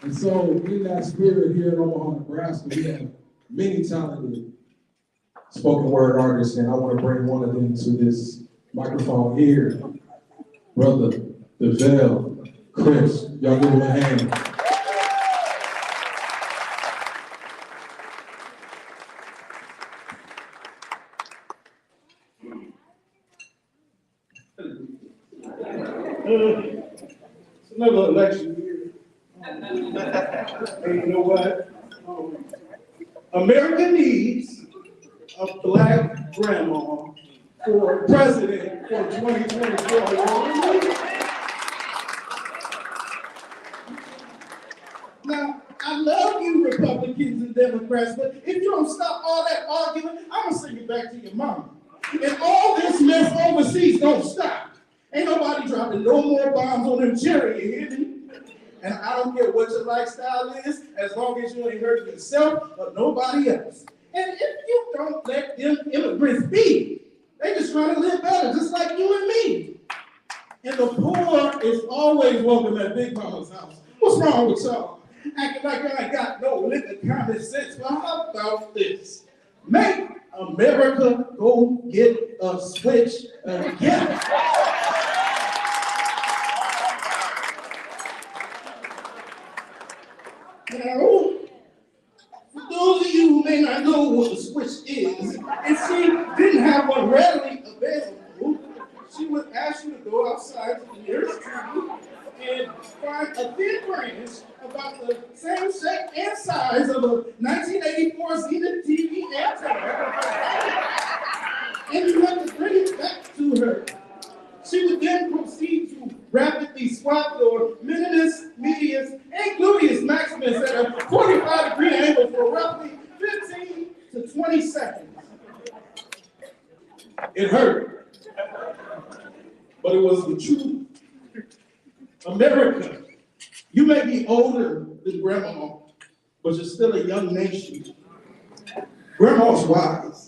And so in that spirit here in Omaha, Nebraska, we have many talented spoken word artists, and I want to bring one of them to this microphone here. Brother DeVale Chris, y'all give him a hand. It's another election year. And you know what? America needs a black grandma for president for 2024. Now, I love you Republicans and Democrats, but if you don't stop all that arguing, I'm gonna send you back to your mama. And all this mess overseas don't stop. Ain't nobody dropping no more bombs on them cherry, you hear me? And I don't care what your lifestyle is, as long as you ain't hurt yourself or nobody else. And if you don't let them immigrants be, they just trying to live better, just like you and me. And the poor is always welcome at Big Mama's house. What's wrong with y'all? Acting like I ain't got no liquor common sense. Well, how about this? Make America go get a switch again. Now, for those of you who may not know what a switch is, and she didn't have one readily available, she would ask you to go outside to the nearest tree and find a thin branch about the same shape and size of a 1984 Zenith TV antenna, and you have to bring it back to her. She would then proceed to rapidly swap your minimus, medius, and gluteus maximus at a 45-degree angle for roughly 15 to 20 seconds. It hurt, but it was the truth. America, you may be older than Grandma, but you're still a young nation. Grandma's wise.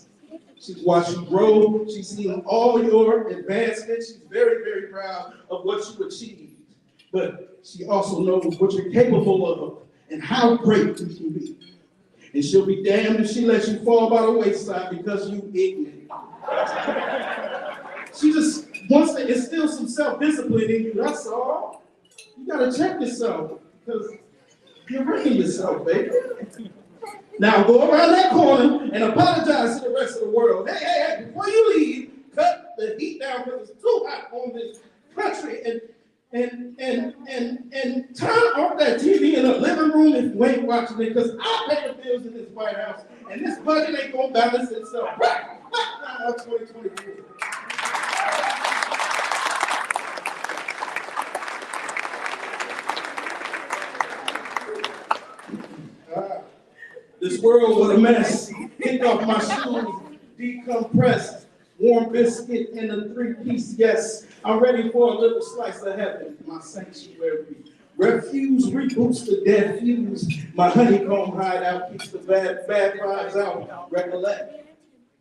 She's watched you grow. She's seen all your advancements. She's very, very proud of what you achieved. But she also knows what you're capable of and how great you can be. And she'll be damned if she lets you fall by the wayside because you ignorant. She just wants to instill some self-discipline in you, that's all. You gotta check yourself because you're hurting yourself, baby. Now go around that corner and apologize to the rest of the world. Hey, before you leave, cut the heat down because it's too hot on this country and turn off that TV in the living room if you ain't watching it because I pay the bills in this White House and this budget ain't gonna balance itself. Right? 2024. This world was a mess. Kicked off my shoes, decompressed, warm biscuit and a 3-piece, yes. I'm ready for a little slice of heaven, my sanctuary. Refuse reboots the dead fuse. My honeycomb hideout keeps the bad vibes out. Recollect.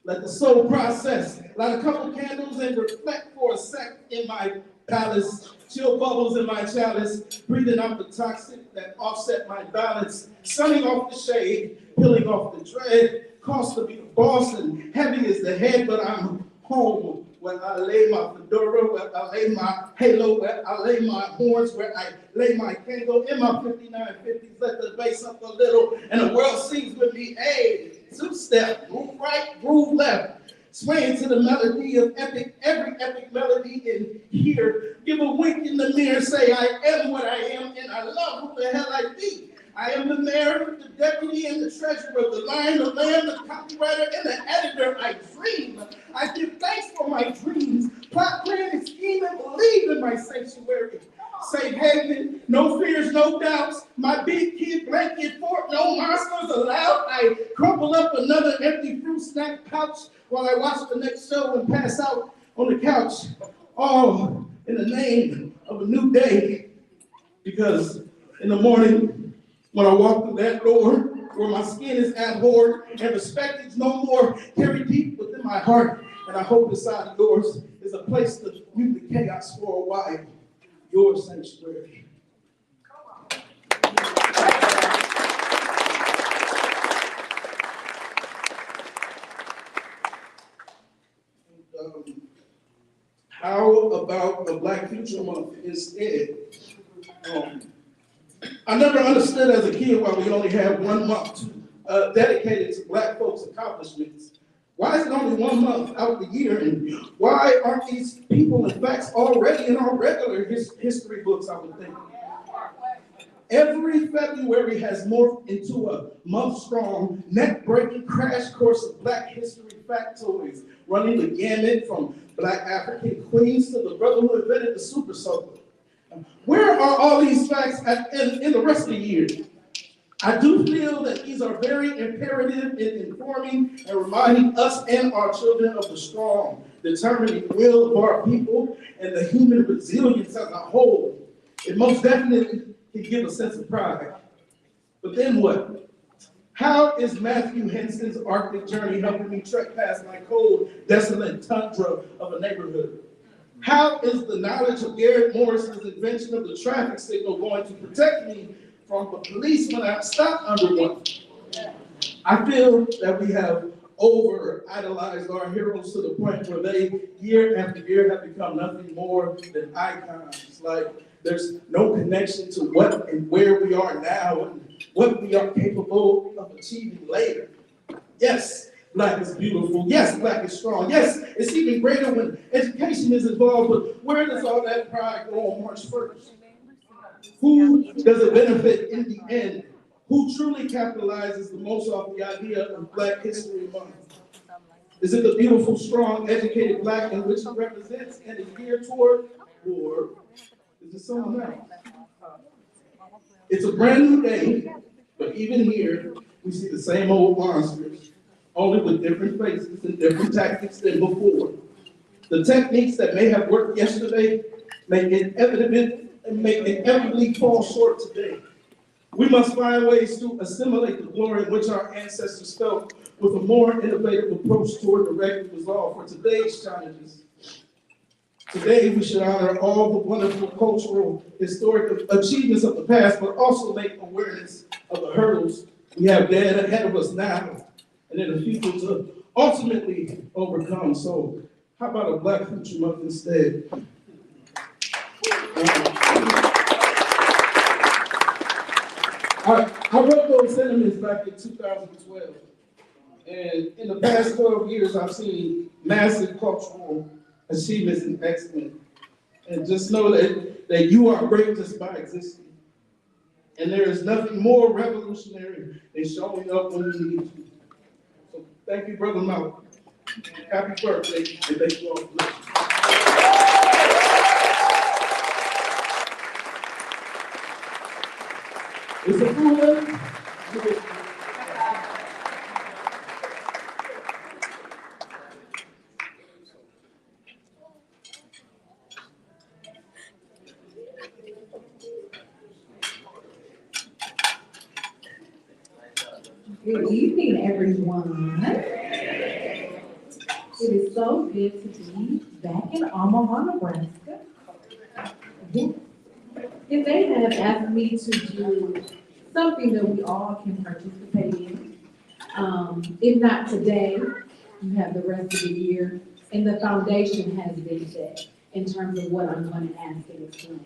Let the soul process. Light a couple candles and reflect for a sec in my palace. Chill bubbles in my chalice. Breathing out the toxic that offset my balance. Sunning off the shade. Peeling off the dread. Cost to be the boss and heavy is the head, but I'm home. Where I lay my fedora, where I lay my halo, where I lay my horns, where I lay my Kango in my 5950s, let the bass up a little, and the world sings with me, hey, two-step, groove right, groove left, swaying to the melody of epic, every epic melody in here. Give a wink in the mirror, say I am what I am, and I love who the hell I be. I am the mayor, the deputy, and the treasurer, the lion, the lamb, the copywriter, and the editor. I dream. I give thanks for my dreams. Plot, plan, and scheme, and believe in my sanctuary. Safe haven, no fears, no doubts. My big kid blanket fort, no monsters allowed. I crumple up another empty fruit snack pouch while I watch the next show and pass out on the couch. All in the name of a new day. Because in the morning, when I walk through that door, where my skin is abhorred and respect is no more, carry deep within my heart, and I hope inside of yours is a place to mute the chaos for a while. Your sanctuary. How about a Black Future Month instead? I never understood as a kid why we only had 1 month dedicated to Black folks' accomplishments. Why is it only 1 month out the year? And why aren't these people and facts already in our regular history books, I would think? Every February has morphed into a month-strong, neck-breaking crash course of Black history factoids, running the gamut from Black African queens to the brother who invented the super soaker. Where are all these facts in the rest of the year? I do feel that these are very imperative in informing and reminding us and our children of the strong, determining will of our people and the human resilience as a whole. It most definitely can give a sense of pride. But then what? How is Matthew Henson's Arctic journey helping me trek past my cold, desolate tundra of a neighborhood? How is the knowledge of Garrett Morrison's invention of the traffic signal going to protect me from the police when I'm stopped under one? I feel that we have over-idolized our heroes to the point where they, year after year, have become nothing more than icons. Like, there's no connection to what and where we are now and what we are capable of achieving later. Yes, Black is beautiful. Yes, Black is strong. Yes, it's even greater when education is involved, but where does all that pride go on March 1st? Who does it benefit in the end? Who truly capitalizes the most off the idea of Black History Month? Is it the beautiful, strong, educated Black in which it represents and is geared toward, or is it someone else? It's a brand new day, but even here, we see the same old monsters, only with different faces and different tactics than before. The techniques that may have worked yesterday may inevitably fall short today. We must find ways to assimilate the glory in which our ancestors felt with a more innovative approach toward direct resolve for today's challenges. Today, we should honor all the wonderful cultural, historic achievements of the past, but also make awareness of the hurdles we have dead ahead of us now and in the future to ultimately overcome. So how about a Black Future Month instead? I wrote those sentiments back in 2012. And in the past 12 years, I've seen massive cultural achievements and excellence. And just know that you are great just by existing. And there is nothing more revolutionary than showing up when you need to. So thank you, Brother Malcolm. Happy birthday, and thank you all for listening. It's a cool day. Good evening, everyone. It is so good to be back in Omaha, Nebraska. Yes. If they have asked me to do something that we all can participate in, if not today, you have the rest of the year, and the foundation has been set in terms of what I'm going to ask and explain.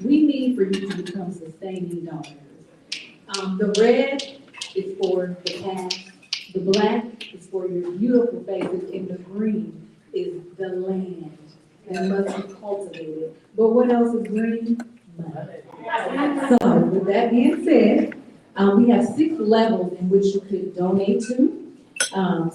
We need for you to become sustaining donors. The red is for the past, the black is for your beautiful faces, and the green is the land that must be cultivated. But what else is green? Money. So with that being said, we have 6 levels in which you could donate to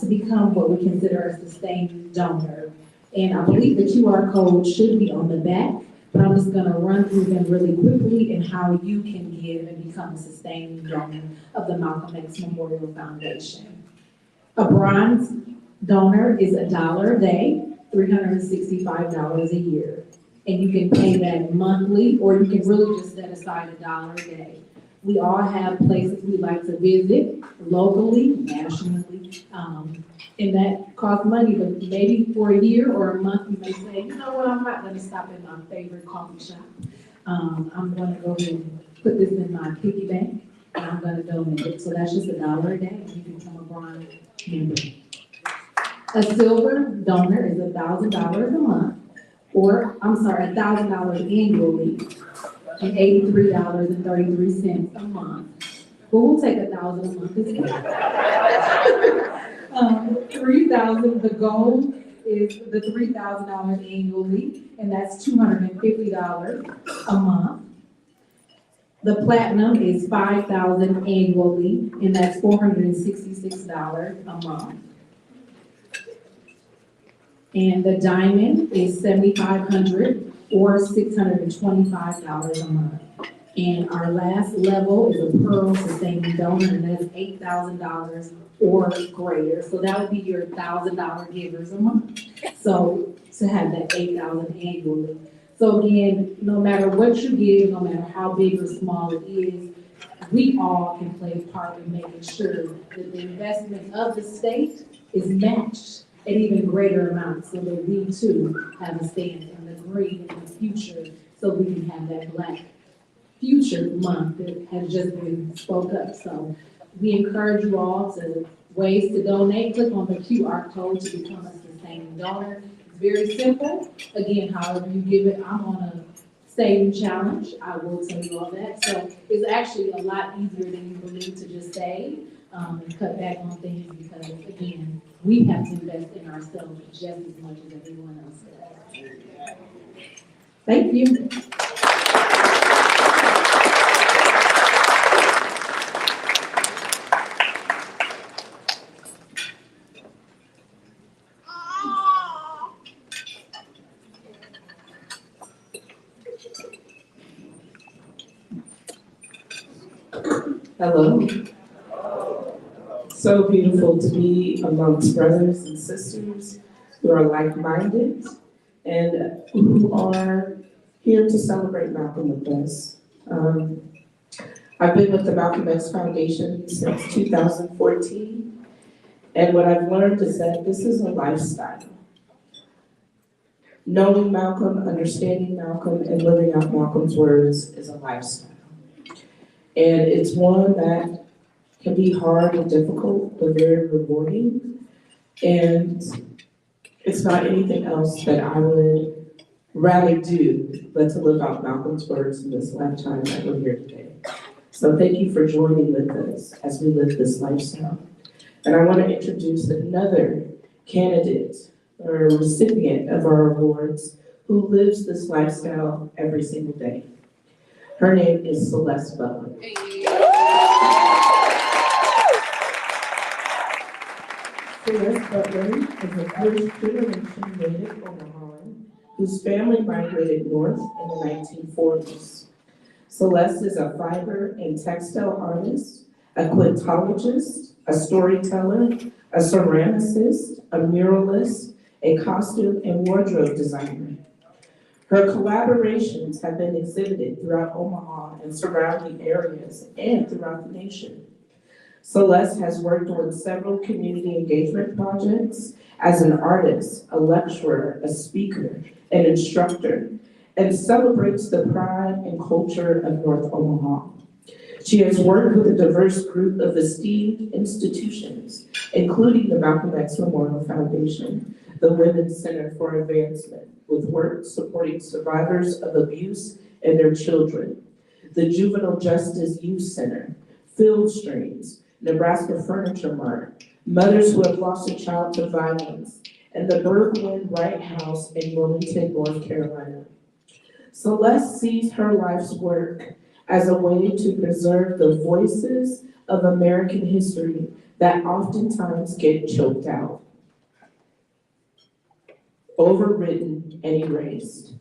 become what we consider a sustaining donor. And I believe the QR code should be on the back, but I'm just gonna run through them really quickly and how you can give and become a sustaining donor of the Malcolm X Memorial Foundation. A bronze donor is $1 a day, $365 a year. And you can pay that monthly, or you can really just set aside $1 a day. We all have places we like to visit, locally, nationally, and that costs money, but maybe for a year or a month, you may say, you know what, I'm not gonna stop in my favorite coffee shop. I'm gonna go ahead and put this in my piggy bank, and I'm gonna donate it. So that's just $1 a day, and you can become a bronze member. A silver donor is $1,000 a month, or, $1,000 annually, and $83.33 a month. But we'll take $1,000 a month as well. 3,000, the gold is the $3,000 annually, and that's $250 a month. The platinum is $5,000 annually, and that's $466 a month. And the diamond is $7,500 or $625 a month. And our last level is a Pearl Sustaining Donor, and that's $8,000 or greater. So that would be your $1,000 givers a month. So to have that $8,000 annually. So again, no matter what you give, no matter how big or small it is, we all can play a part in making sure that the investment of the state is matched at even greater amounts, so that we too have a stand in the green in the future, so we can have that Black Future Month that has just been spoke up. So we encourage you all to ways to donate. Click on the QR code to become a sustaining donor. It's very simple. Again, however you give it, I'm on a saving challenge. I will tell you all that. So it's actually a lot easier than you believe to just save and cut back on things, because again, we have to invest in ourselves just as much as everyone else does. Thank you. Hello. So beautiful to be amongst brothers and sisters who are like-minded and who are here to celebrate Malcolm with us. I've been with the Malcolm X Foundation since 2014, and what I've learned is that this is a lifestyle. Knowing Malcolm, understanding Malcolm, and living out Malcolm's words is a lifestyle. And it's one that can be hard and difficult, but very rewarding. And it's not anything else that I would rather do but to live out Malcolm's words in this lifetime that we're here today. So thank you for joining with us as we live this lifestyle. And I want to introduce another candidate or recipient of our awards who lives this lifestyle every single day. Her name is Celeste Butler. Celeste Butler is a first-generation native Omahan whose family migrated north in the 1940s. Celeste is a fiber and textile artist, a quintologist, a storyteller, a ceramicist, a muralist, a costume and wardrobe designer. Her collaborations have been exhibited throughout Omaha and surrounding areas and throughout the nation. Celeste has worked on several community engagement projects as an artist, a lecturer, a speaker, an instructor, and celebrates the pride and culture of North Omaha. She has worked with a diverse group of esteemed institutions, including the Malcolm X Memorial Foundation, the Women's Center for Advancement, with work supporting survivors of abuse and their children, the Juvenile Justice Youth Center, Field Streams, Nebraska Furniture Mart, Mothers Who Have Lost a Child to Violence, and the Birdwin Wright House in Wilmington, North Carolina. Celeste sees her life's work as a way to preserve the voices of American history that oftentimes get choked out, overwritten, and erased.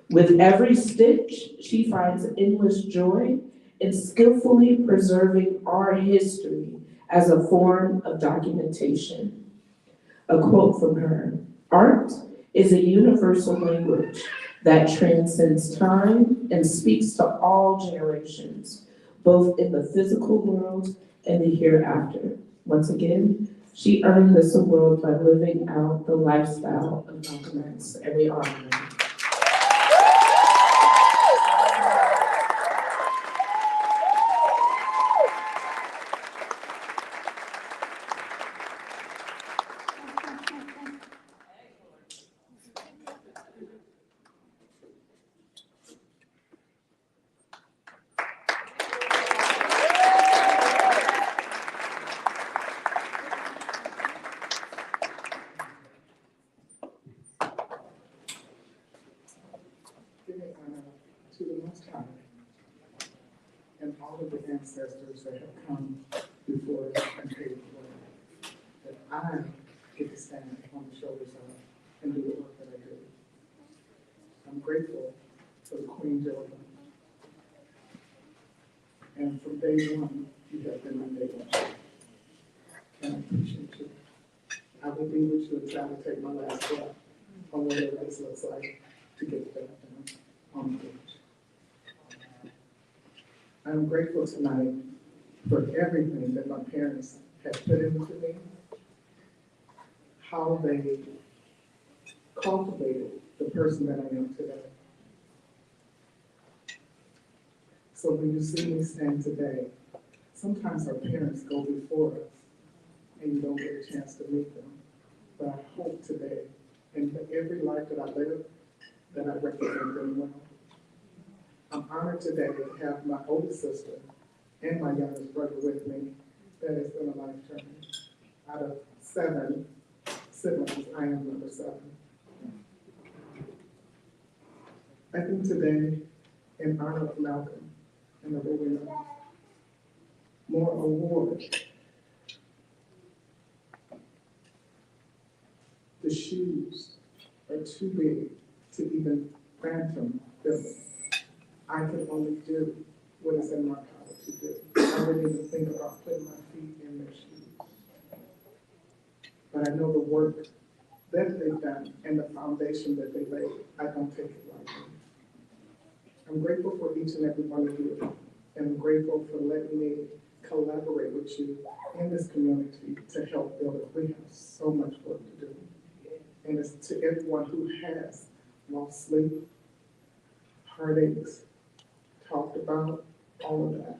With every stitch, she finds endless joy in skillfully preserving our history as a form of documentation. A quote from her: "Art is a universal language that transcends time and speaks to all generations, both in the physical world and the hereafter." Once again, she earned this award by living out the lifestyle of Malcolm X, and we honor her. To the Most High and all of the ancestors that have come before us and paved the way, that I get to stand on the shoulders of and do the work that I do. I'm grateful for the Queen Georgia. And from day one, you have been my day one. And I appreciate you. I will be with you until I take my last breath on whatever this looks like to get back down on the beach. I'm grateful tonight for everything that my parents have put into me, how they cultivated the person that I am today. So when you see me stand today, sometimes our parents go before us and you don't get a chance to meet them. But I hope today, in every life that I live, that I represent them well. I'm honored today to have my oldest sister and my youngest brother with me. That has been a life journey. Out of 7 siblings, I am number 7. I think today, in honor of Malcolm and the Rowena Moore Award, the shoes are too big to even phantom them. I can only do what is in my power to do. I wouldn't even think about putting my feet in their shoes. But I know the work that they've done and the foundation that they laid, I don't take it lightly. I'm grateful for each and every one of you, and I'm grateful for letting me collaborate with you in this community to help build it. We have so much work to do. And it's to everyone who has lost sleep, heartaches, talked about all of that,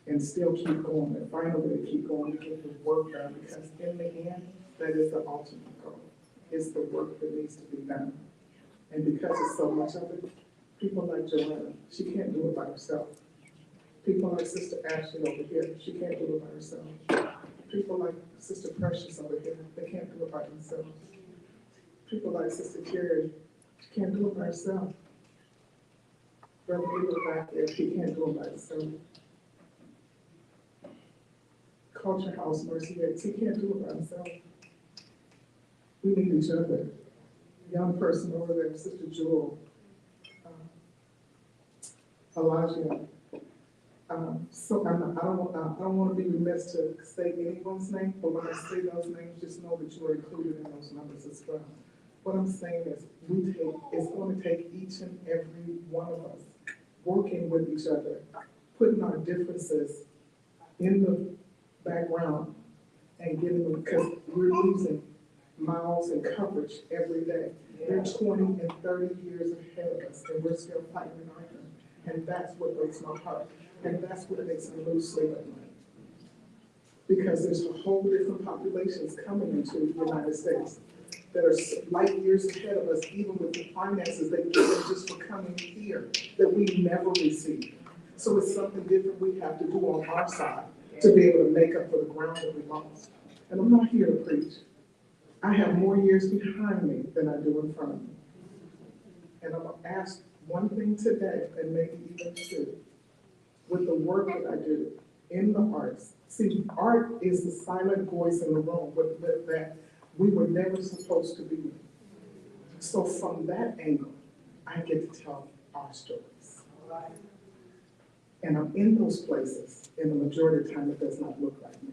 and still keep going and find a way to keep going to get the work done, because in the end, that is the ultimate goal. It's the work that needs to be done. And because it's so much of it, people like Joanna, she can't do it by herself. People like Sister Ashley over here, she can't do it by herself. People like Sister Precious over here, they can't do it by themselves. People like Sister Carrie, she can't do it by herself. Brother Abel back there, he can't do it by himself. Culture House Mercy X, he can't do it by himself. We need each other. Young person over there, Sister Jewel, Elijah. I don't want to be remiss to say anyone's name, but when I say those names, just know that you are included in those numbers as well. What I'm saying is, it's going to take each and every one of us working with each other, putting our differences in the background and getting them, because we're losing miles and coverage every day. They're 20 and 30 years ahead of us, and we're still fighting and arguing. And that's what breaks my heart. And that's what makes me lose sleep at night. Because there's a whole different populations coming into the United States that are light years ahead of us, even with the finances they give them just for coming here, that we never received. So it's something different we have to do on our side to be able to make up for the ground that we lost. And I'm not here to preach. I have more years behind me than I do in front of me. And I'm gonna ask one thing today, and maybe even 2, with the work that I do in the arts. See, art is the silent voice in the room that we were never supposed to be in. So from that angle, I get to tell our stories. And I'm in those places, and the majority of the time it does not look like me.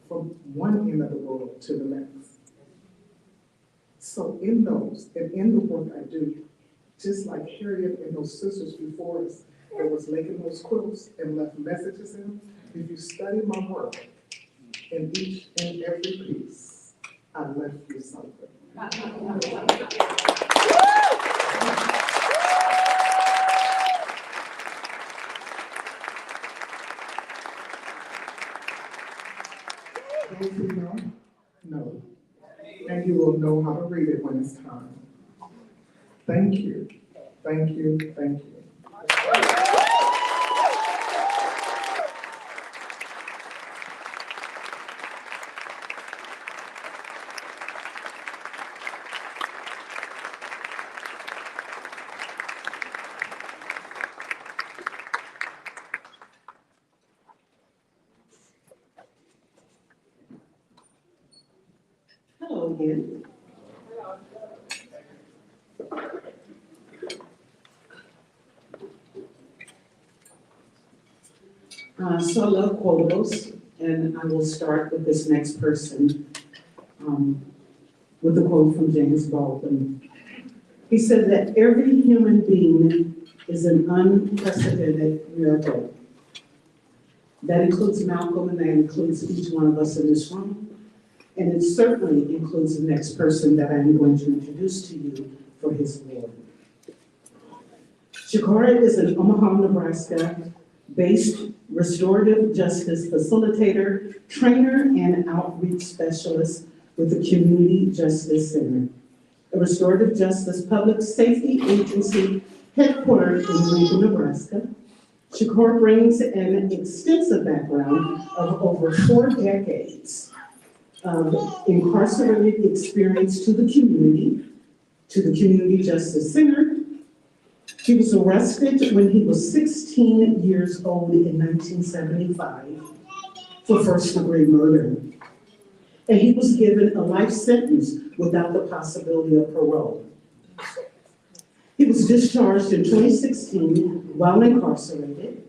From one end of the world to the next. So in those, and in the work I do, just like Harriet and those sisters before us that was making those quilts and left messages in them, if you study my work, in each and every piece, I left you something. Those who know. And you will know how to read it when it's time. Thank you, thank you, thank you. minute. So I love quotables, and I will start with this next person, with a quote from James Baldwin. He said that every human being is an unprecedented miracle. That includes Malcolm, and that includes each one of us in this room. And it certainly includes the next person that I'm going to introduce to you for his award. Shakara is an Omaha, Nebraska-based restorative justice facilitator, trainer, and outreach specialist with the Community Justice Center, a restorative justice public safety agency headquartered in Lincoln, Nebraska. Shakara brings an extensive background of over 4 decades of incarcerated experience to the Community Justice Center. He was arrested when he was 16 years old in 1975 for first-degree murder. And he was given a life sentence without the possibility of parole. He was discharged in 2016 while incarcerated.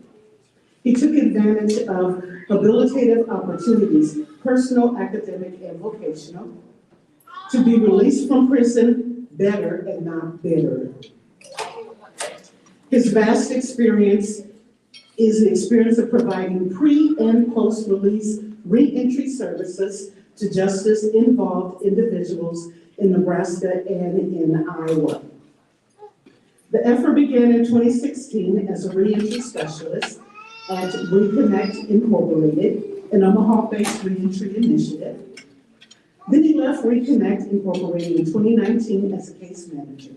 He took advantage of habilitative opportunities, personal, academic, and vocational, to be released from prison better and not bitter. His vast experience is the experience of providing pre- and post-release reentry services to justice-involved individuals in Nebraska and in Iowa. The effort began in 2016 as a reentry specialist at Reconnect Incorporated, an Omaha-based reentry initiative. Then he left Reconnect Incorporated in 2019 as a case manager.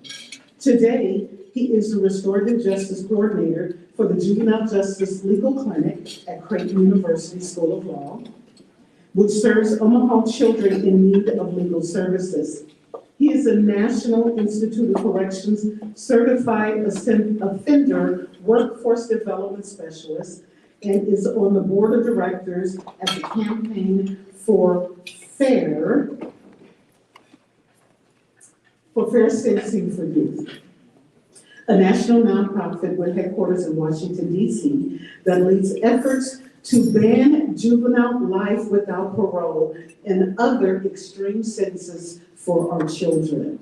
Today, he is the restorative justice coordinator for the Juvenile Justice Legal Clinic at Creighton University School of Law, which serves Omaha children in need of legal services. He is a National Institute of Corrections certified offender workforce development specialist and is on the board of directors at the Campaign for Fair Sentencing for Youth, a national nonprofit with headquarters in Washington, D.C. that leads efforts to ban juvenile life without parole and other extreme sentences for our children.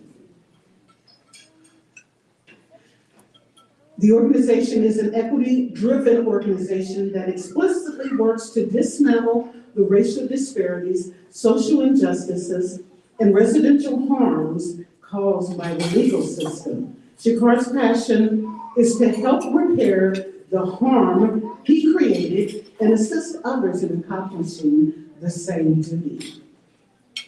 The organization is an equity-driven organization that explicitly works to dismantle the racial disparities, social injustices, and residential harms caused by the legal system. Shakara's passion is to help repair the harm he created and assist others in accomplishing the same duty.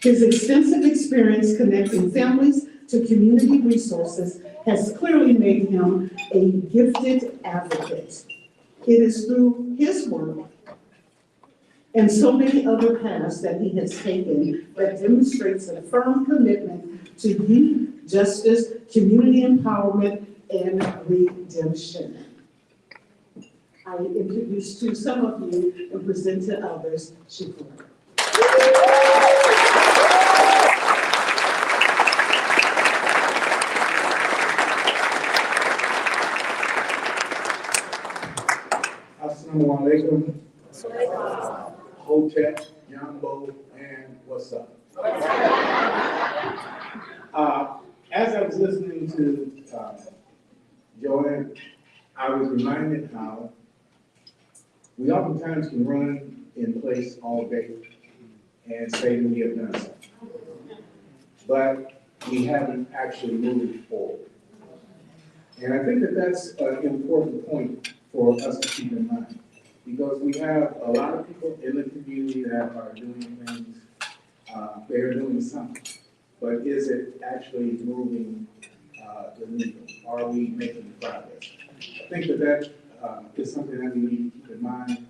His extensive experience connecting families to community resources has clearly made him a gifted advocate. It is through his work and so many other paths that he has taken that demonstrates a firm commitment to youth justice, community empowerment, and redemption. I introduce to some of you and present to others, Shakara. Assalamu alaikum. Hotep, Yambo, and what's up? As I was listening to Joanne, I was reminded how we oftentimes can run in place all day and say that we have done something, but we haven't actually moved forward. And I think that that's an important point for us to keep in mind, because we have a lot of people in the community that are doing things, they're doing something, but is it actually moving the needle? Are we making progress? I think that is something that we need to keep in mind.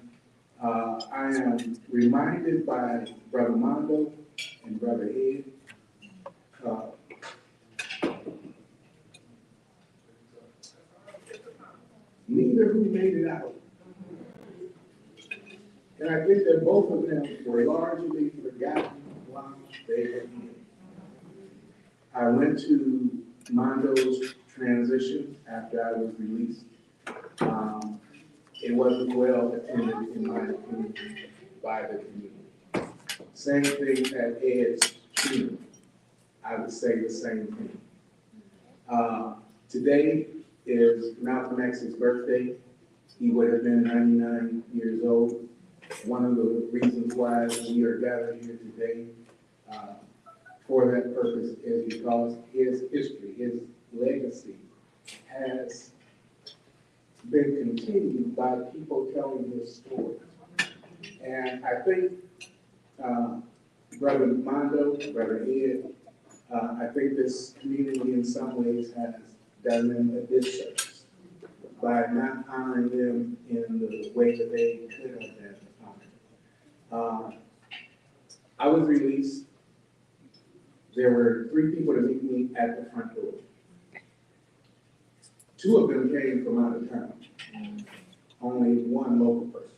I am reminded by Brother Mondo and Brother Ed, neither who made it out. And I think that both of them were largely forgotten while they were here. I went to Mondo's transition after I was released. It wasn't well attended, in my opinion, by the community. Same thing at Ed's funeral. I would say the same thing. Today is Malcolm X's birthday. He would have been 99 years old. One of the reasons why we are gathered here today for that purpose is because his history, his legacy has been continued by people telling his story. And I think Brother Mondo, Brother Ed, I think this community in some ways has done them a disservice by not honoring them in the way that they could have been honored. I was released. There were 3 people to meet me at the front door. 2 of them came from out of town. Only 1 local person.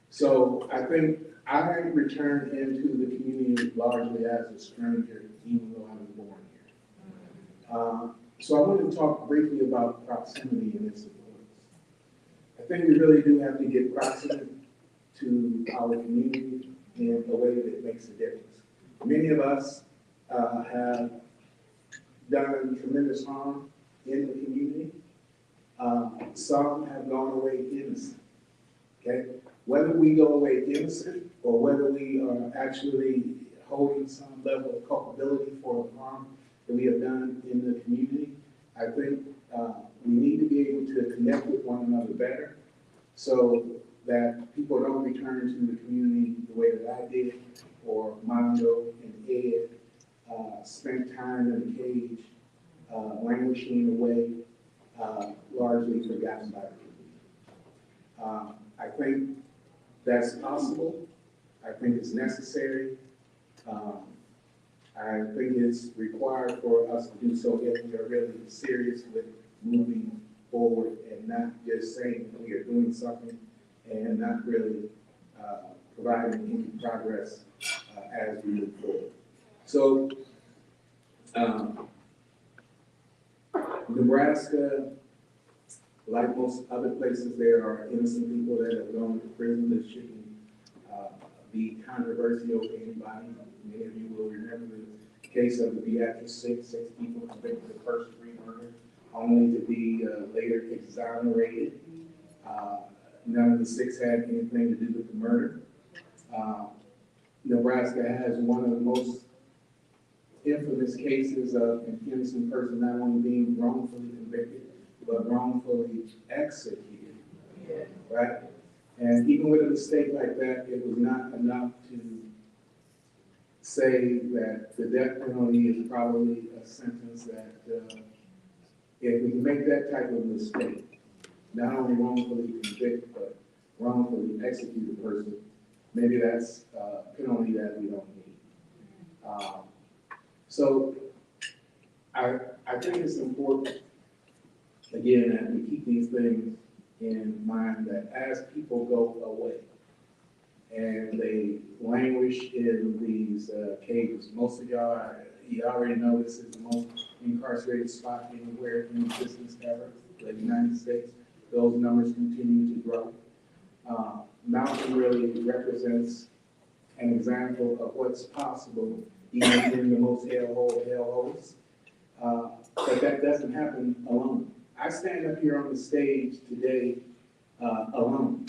So I think I returned into the community largely as a stranger, even though I was born here. So I want to talk briefly about proximity and its importance. I think we really do have to get proximate to our community in a way that makes a difference. Many of us have done tremendous harm in the community. Some have gone away innocent, okay? Whether we go away innocent or whether we are actually holding some level of culpability for the harm that we have done in the community, I think we need to be able to connect with one another better so that people don't return to the community the way that I did, or Mondo and Ed spent time in a cage, languishing away, largely forgotten by the community. I think that's possible. I think it's necessary. I think it's required for us to do so if we are really serious with moving forward and not just saying that we are doing something and not really providing any progress as we move forward. So, Nebraska, like most other places, there are innocent people that have gone to prison that shouldn't be controversial to anybody. Many of you will remember the case of the Beatrice 6 people convicted of first-degree murder, only to be later exonerated. None of the 6 had anything to do with the murder. Nebraska has one of the most infamous cases of an innocent person not only being wrongfully convicted, but wrongfully executed, right? And even with a mistake like that, it was not enough to say that the death penalty is probably a sentence that if we can make that type of mistake, not only wrongfully convict, but wrongfully execute a person, maybe that's a penalty that we don't need. So I think it's important, again, that we keep these things in mind, that as people go away and they languish in these cages, most of y'all, you already know this is the most incarcerated spot anywhere in existence ever, the United States. Those numbers continue to grow. Malcolm really represents an example of what's possible even in the most hellholes. But that doesn't happen alone. I stand up here on the stage today alone.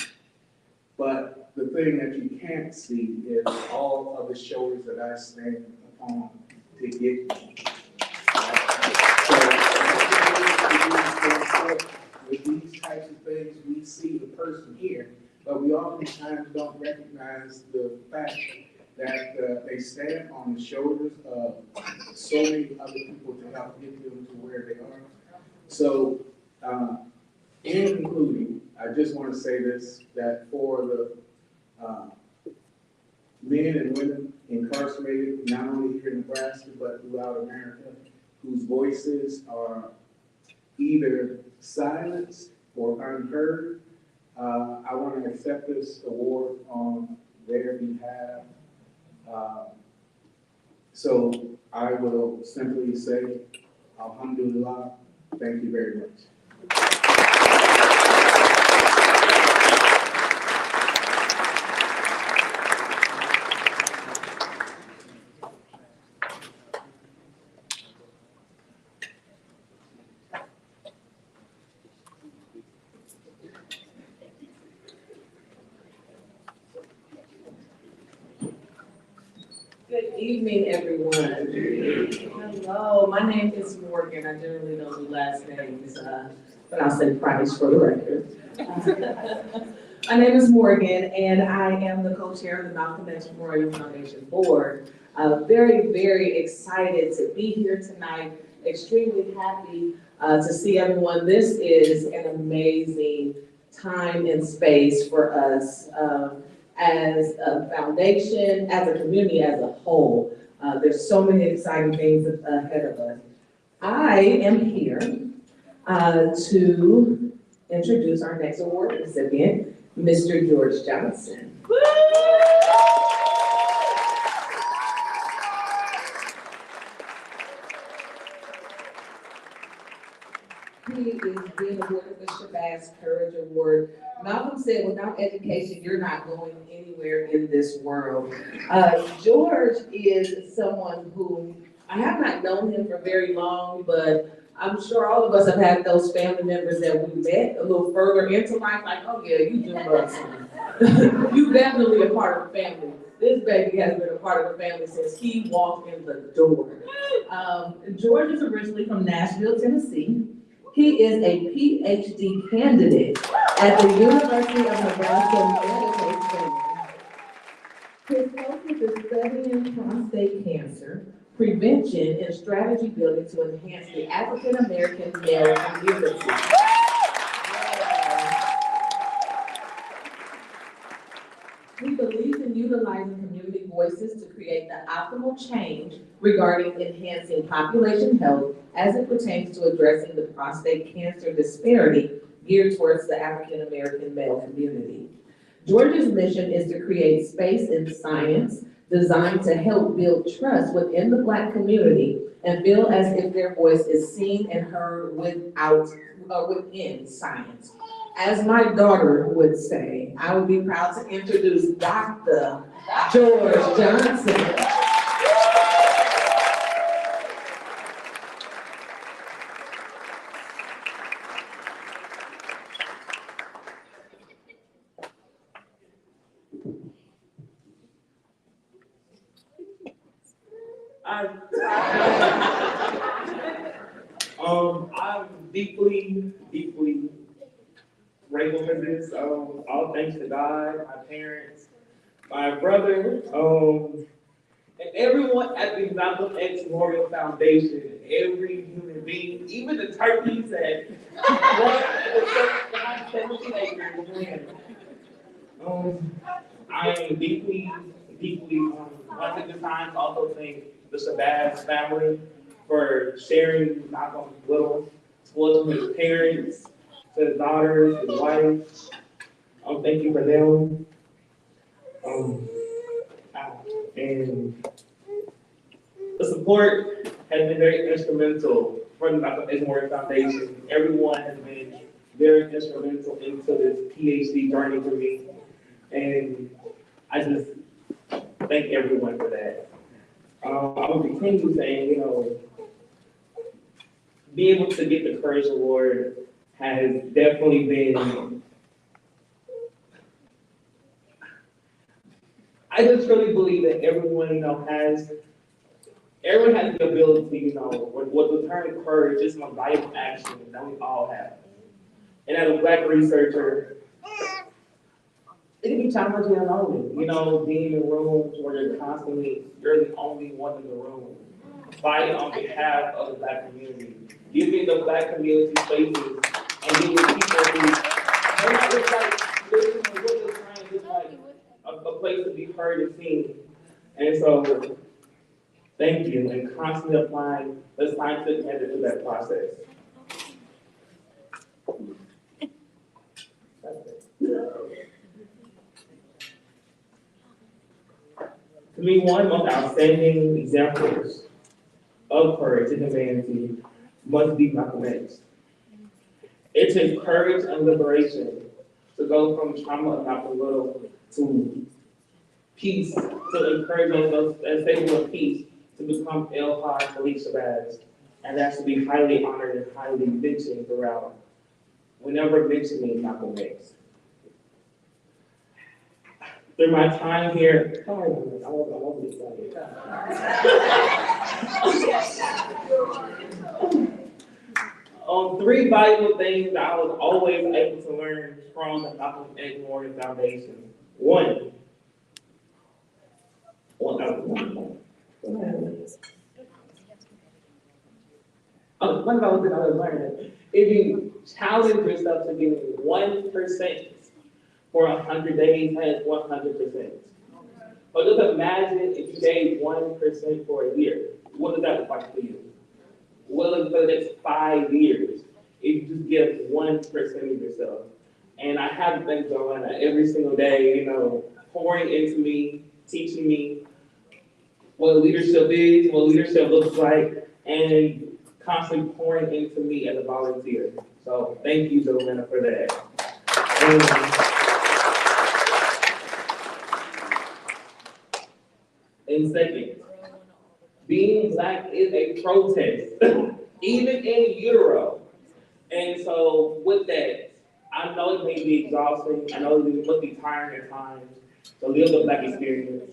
But the thing that you can't see is all of the shoulders that I stand upon to get me. So with these types of things, we see the person here, but we oftentimes don't recognize the fact that they stand on the shoulders of so many other people to help get them to where they are. So, in concluding, I just want to say this, that for the men and women incarcerated, not only here in Nebraska, but throughout America, whose voices are either silenced or unheard, I want to accept this award on their behalf. So I will simply say, alhamdulillah, thank you very much. Good evening, everyone. Hello, my name is Morgan. I generally don't do last names, but I'll say Price for the record. My name is Morgan, and I am the co-chair of the Malcolm X Memorial Foundation Board. Very, very excited to be here tonight. Extremely happy to see everyone. This is an amazing time and space for us. As a foundation, as a community as a whole. There's so many exciting things ahead of us. I am here to introduce our next award recipient, Mr. George Johnson. He is being awarded the Shabazz Courage Award. Malcolm said, without education, you're not going anywhere in this world. George is someone who, I have not known him for very long, but I'm sure all of us have had those family members that we met a little further into life, like, oh yeah, you do love something. You definitely a part of the family. This baby has been a part of the family since he walked in the door. George is originally from Nashville, Tennessee. He is a PhD candidate at the University of Nebraska Medical Center. His focus is studying prostate cancer, prevention, and strategy building to enhance the African American male community. He believes in utilizing community voices to create the optimal change regarding enhancing population health as it pertains to addressing the prostate cancer disparity geared towards the African American male community. George's mission is to create space in science designed to help build trust within the Black community and feel as if their voice is seen and heard within science. As my daughter would say, I would be proud to introduce Dr. George Johnson. I'm deeply grateful for this. All thanks to God, my parents, my brother, and everyone at the Malcolm X Memorial Foundation, every human being, even the turkeys that run 17 acres. I am deeply, want to take the time to also thank the Shabazz family for sharing Malcolm's little spoils from his parents, to his daughters, his wife. Thank you for them. And the support has been very instrumental for the Malcolm X Memorial Foundation. Everyone has been very instrumental into this PhD journey for me. And I just thank everyone for that. I will continue saying, being able to get the Courage Award has definitely been, I just really believe that everyone, has the ability, with the term courage, just one valuable action that we all have. And as a Black researcher, it can be challenging and lonely, being in rooms where you're the only one in the room, fighting on behalf of the Black community, giving the Black community spaces, and giving people who may not look like living in what they're trying to look like a place to be heard and seen. And so, thank you, and constantly applying the scientific method to that process. To me, one of the most outstanding examples of courage and humanity must be Malcolm X. It takes courage and liberation to go from trauma of Malcolm Little to peace, to encourage those and stable of peace to become Ilhan Felicia Shabazz. And that should be highly honored and highly mentioned throughout. Whenever mentioning Malcolm X. Through my time here, I won't be excited. Three valuable things that I was always able to learn from the Malcolm X Memorial Foundation. One, one of those I was learning. If you challenge yourself to getting 1% for 100 days, that's 100%. But just imagine if you gave 1% for a year. What does that look like for you? What does the next 5 years if you just give 1% of yourself? And I have been doing that every single day, you know, pouring into me, teaching me what leadership is, what leadership looks like, and constantly pouring into me as a volunteer. So thank you, Joanna, for that. And second, being Black is a protest, even in utero. And so with that, I know it may be exhausting. I know it must be tiring at times to live the Black experience,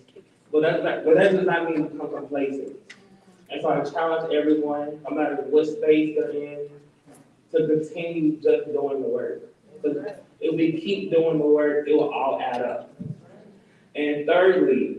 but that does not mean become complacent. And so I challenge everyone, no matter what space they're in, to continue just doing the work. Because if we keep doing the work, it will all add up. And thirdly,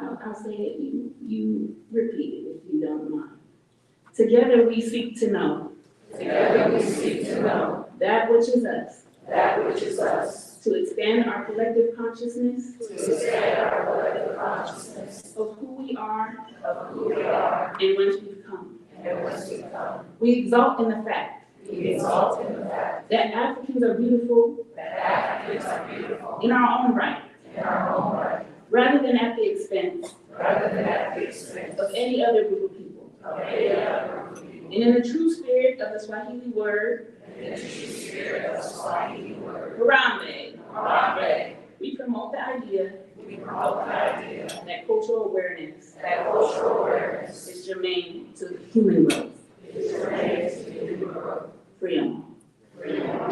I'll say it, you repeat it if you don't mind. Together we seek to know. Together we seek to know That which is us. that which is us, To expand our collective consciousness. to expand our collective consciousness Of who we are. of who we are And whence we've come. and whence we come. We exalt in the fact. We exalt in the fact That Africans are beautiful. that Africans are beautiful In our own right. in our own right, Rather than at the expense. rather than at the expense Of any other group of people. of any other group of people. And in the true spirit of the Swahili word. In the true spirit of the Swahili word, Harambe. Harambe, We promote the idea. we promote the idea That cultural awareness. that cultural awareness Is germane to human growth. is related to human growth. Freedom. Freedom. I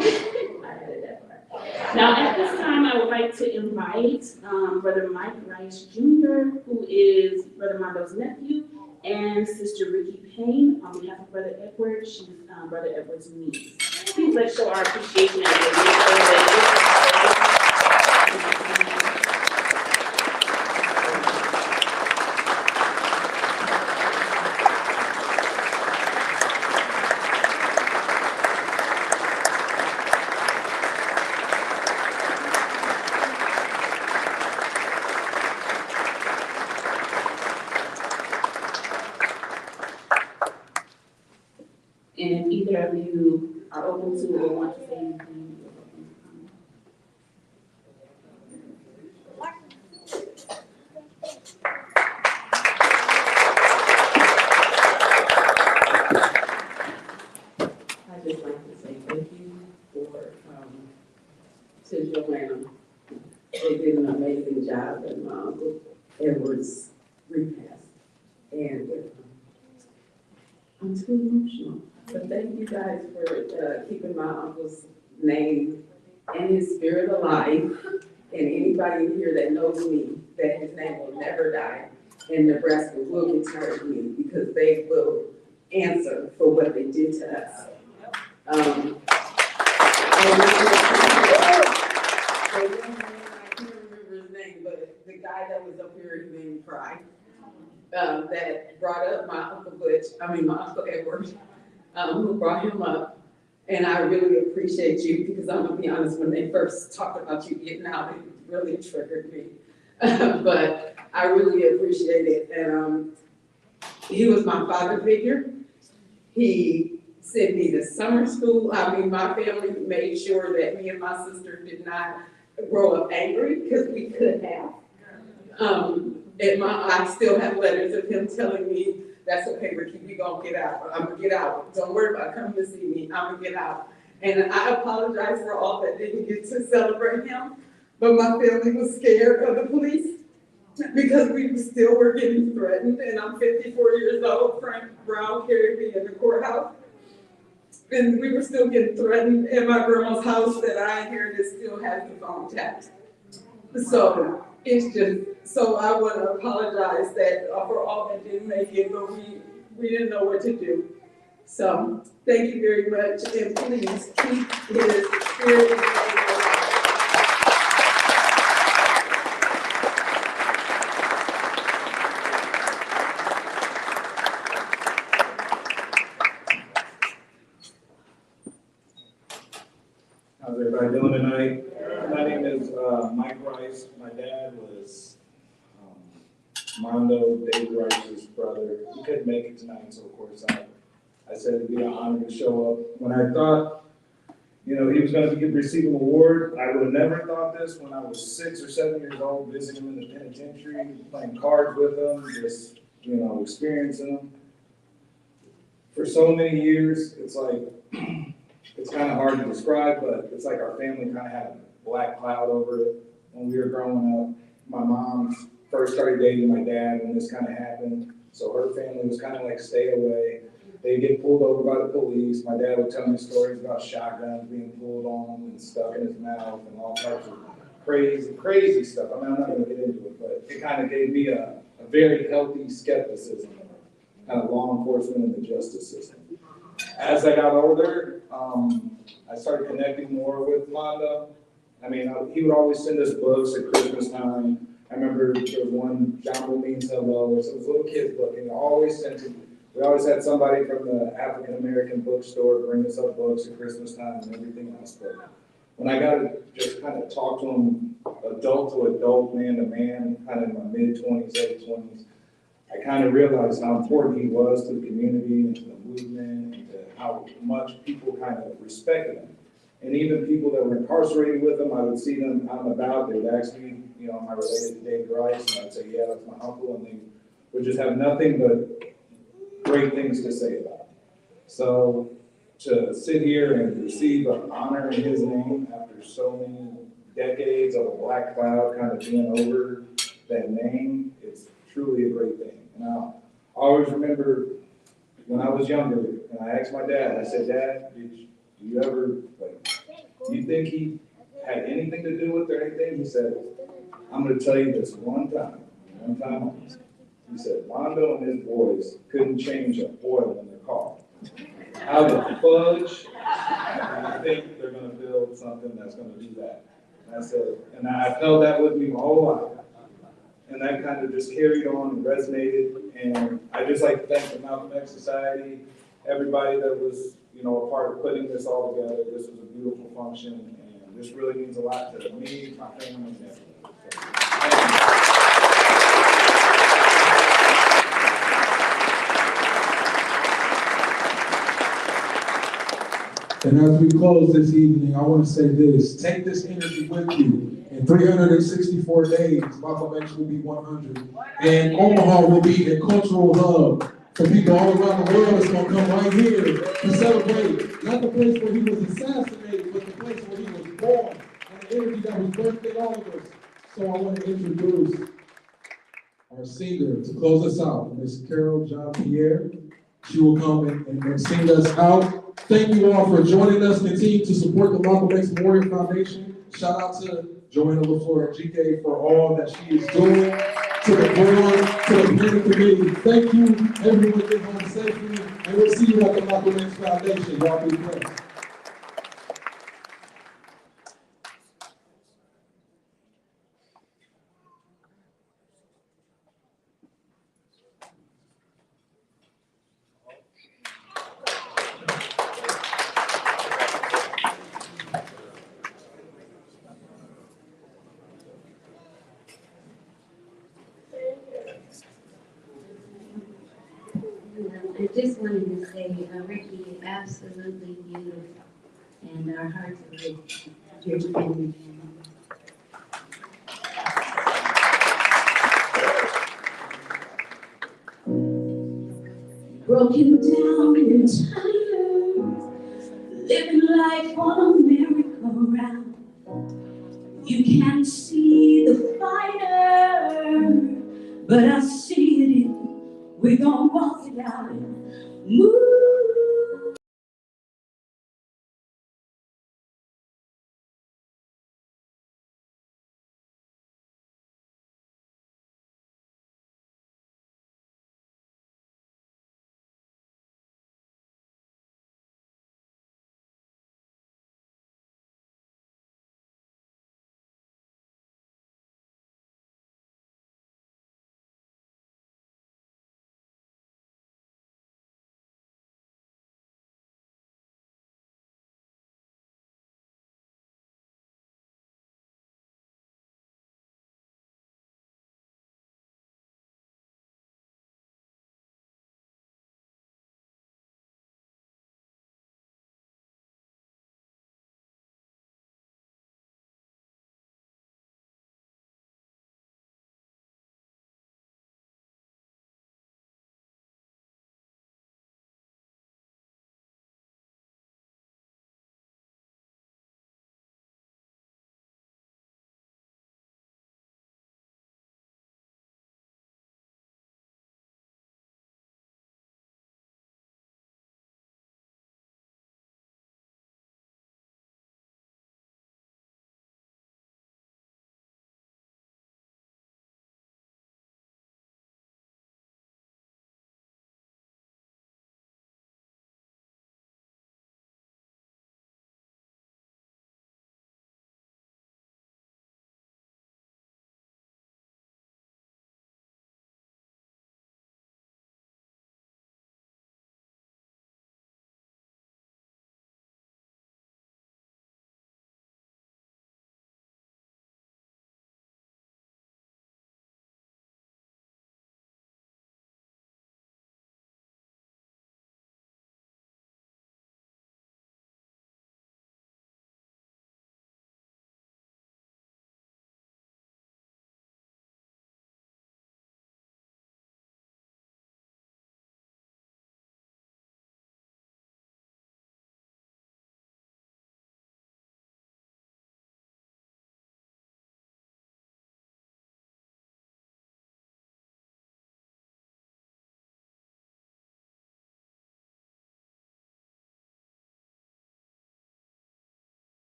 added that part. Now, at this time, I would like to invite Brother Mike Rice Jr., who is Brother Mondo's nephew, and Sister Ricky Payne, on behalf of Brother Edward. She's Brother Edward's niece. Please let's show our appreciation and if either of you are open to or want to say anything, you're welcome to come. I'd just like to say thank you for, to Joanna. They did an amazing job at my Uncle Edward's repast. And I'm too emotional. But thank you guys for keeping my uncle's name and his spirit alive. And anybody in here that knows me, that his name will never die. And Nebraska will return me because they will answer for what they did to us. I can't remember his name, but the guy that was up here, he made me cry. That brought up my Uncle Edward, who brought him up. And I really appreciate you because I'm gonna be honest, when they first talked about you getting out, it really triggered me. But I really appreciate it. And he was my father figure. He sent me to summer school. My family made sure that me and my sister did not grow up angry because we could have. I still have letters of him telling me, that's okay, Ricky, we gonna get out. I'm gonna get out. Don't worry about coming to see me. I'm gonna get out. And I apologize for all that didn't get to celebrate him, but my family was scared of the police because we still were getting threatened. And I'm 54 years old. Frank Brown carried me in the courthouse. And we were still getting threatened, and my grandma's house that I inherited still has the phone tapped. So it's just, so I want to apologize that for all that didn't make it, but we didn't know what to do. So thank you very much, and please keep his spirit alive. How's everybody doing tonight? My name is Mike Rice. My dad was Mondo, Dave Rice's brother. He couldn't make it tonight, so of course I said it'd be an honor to show up. When I thought, he was going to receive an award, I would have never thought this when I was 6 or 7 years old, visiting him in the penitentiary, playing cards with him, just, experiencing him. For so many years, it's like, it's kind of hard to describe, but it's like our family kind of had a black cloud over it when we were growing up. My mom first started dating my dad when this kind of happened, so her family was kind of like stay away. They'd get pulled over by the police. My dad would tell me stories about shotguns being pulled on and stuck in his mouth and all types of crazy stuff. I'm not going to get into it, but it kind of gave me a very healthy skepticism of kind of law enforcement and the justice system. As I got older, I started connecting more with Mondo. He would always send us books at Christmas time. I remember there was one, John Means Hello, or some little kids book, and we always had somebody from the African American bookstore bring us up books at Christmas time and everything else. But when I got to just kind of talk to him, adult to adult, man to man, kind of in my mid-20s, late 20s, I kind of realized how important he was to the community and to the movement and to how much people kind of respected him. And even people that were incarcerated with him, I would see them out and about, they would ask me, you know, am I related to David Rice? And I'd say, yeah, that's my uncle, and they would just have nothing but great things to say about him. So to sit here and receive an honor in his name after so many decades of a black cloud kind of being over that name, it's truly a great thing. And I always remember when I was younger, and I asked my dad, I said, Dad, do you ever, do you think he had anything to do with it or anything? He said, I'm going to tell you this one time only. He said, Mondo and his boys couldn't change an oil in their car. How the fudge do you think they're going to build something that's going to do that? And I said, and I felt that with me my whole life. And that kind of just carried on and resonated. And I just like to thank the Malcolm X Society, everybody that was, you know, a part of putting this all together. This was a beautiful function, and this really means a lot to me, my family, and everyone. And as we close this evening, I want to say this. Take this energy with you. In 364 days, Malcolm X will be 100. And Omaha will be a cultural hub for people all around the world that's going to come right here to celebrate. Not the place where he was assassinated, but the place where he was born. And the energy that was birthed in all of us. So I want to introduce our singer to close us out, Miss Carol Jean-Pierre. She will come and sing us out. Thank you all for joining us. Continue to support the Malcolm X Memorial Foundation. Shout out to Joanna LaFleur and GK for all that she is doing, to the board, to the planning committee. Thank you. Everyone get home safely, and we'll see you at the Malcolm X Foundation. Y'all be blessed. I just wanted to say, Ricky is absolutely beautiful, and our hearts are with your family. Broken down and tired, living life on a merry-go-round. You can't see the fire, but I see it in. We're gonna walk it out and move.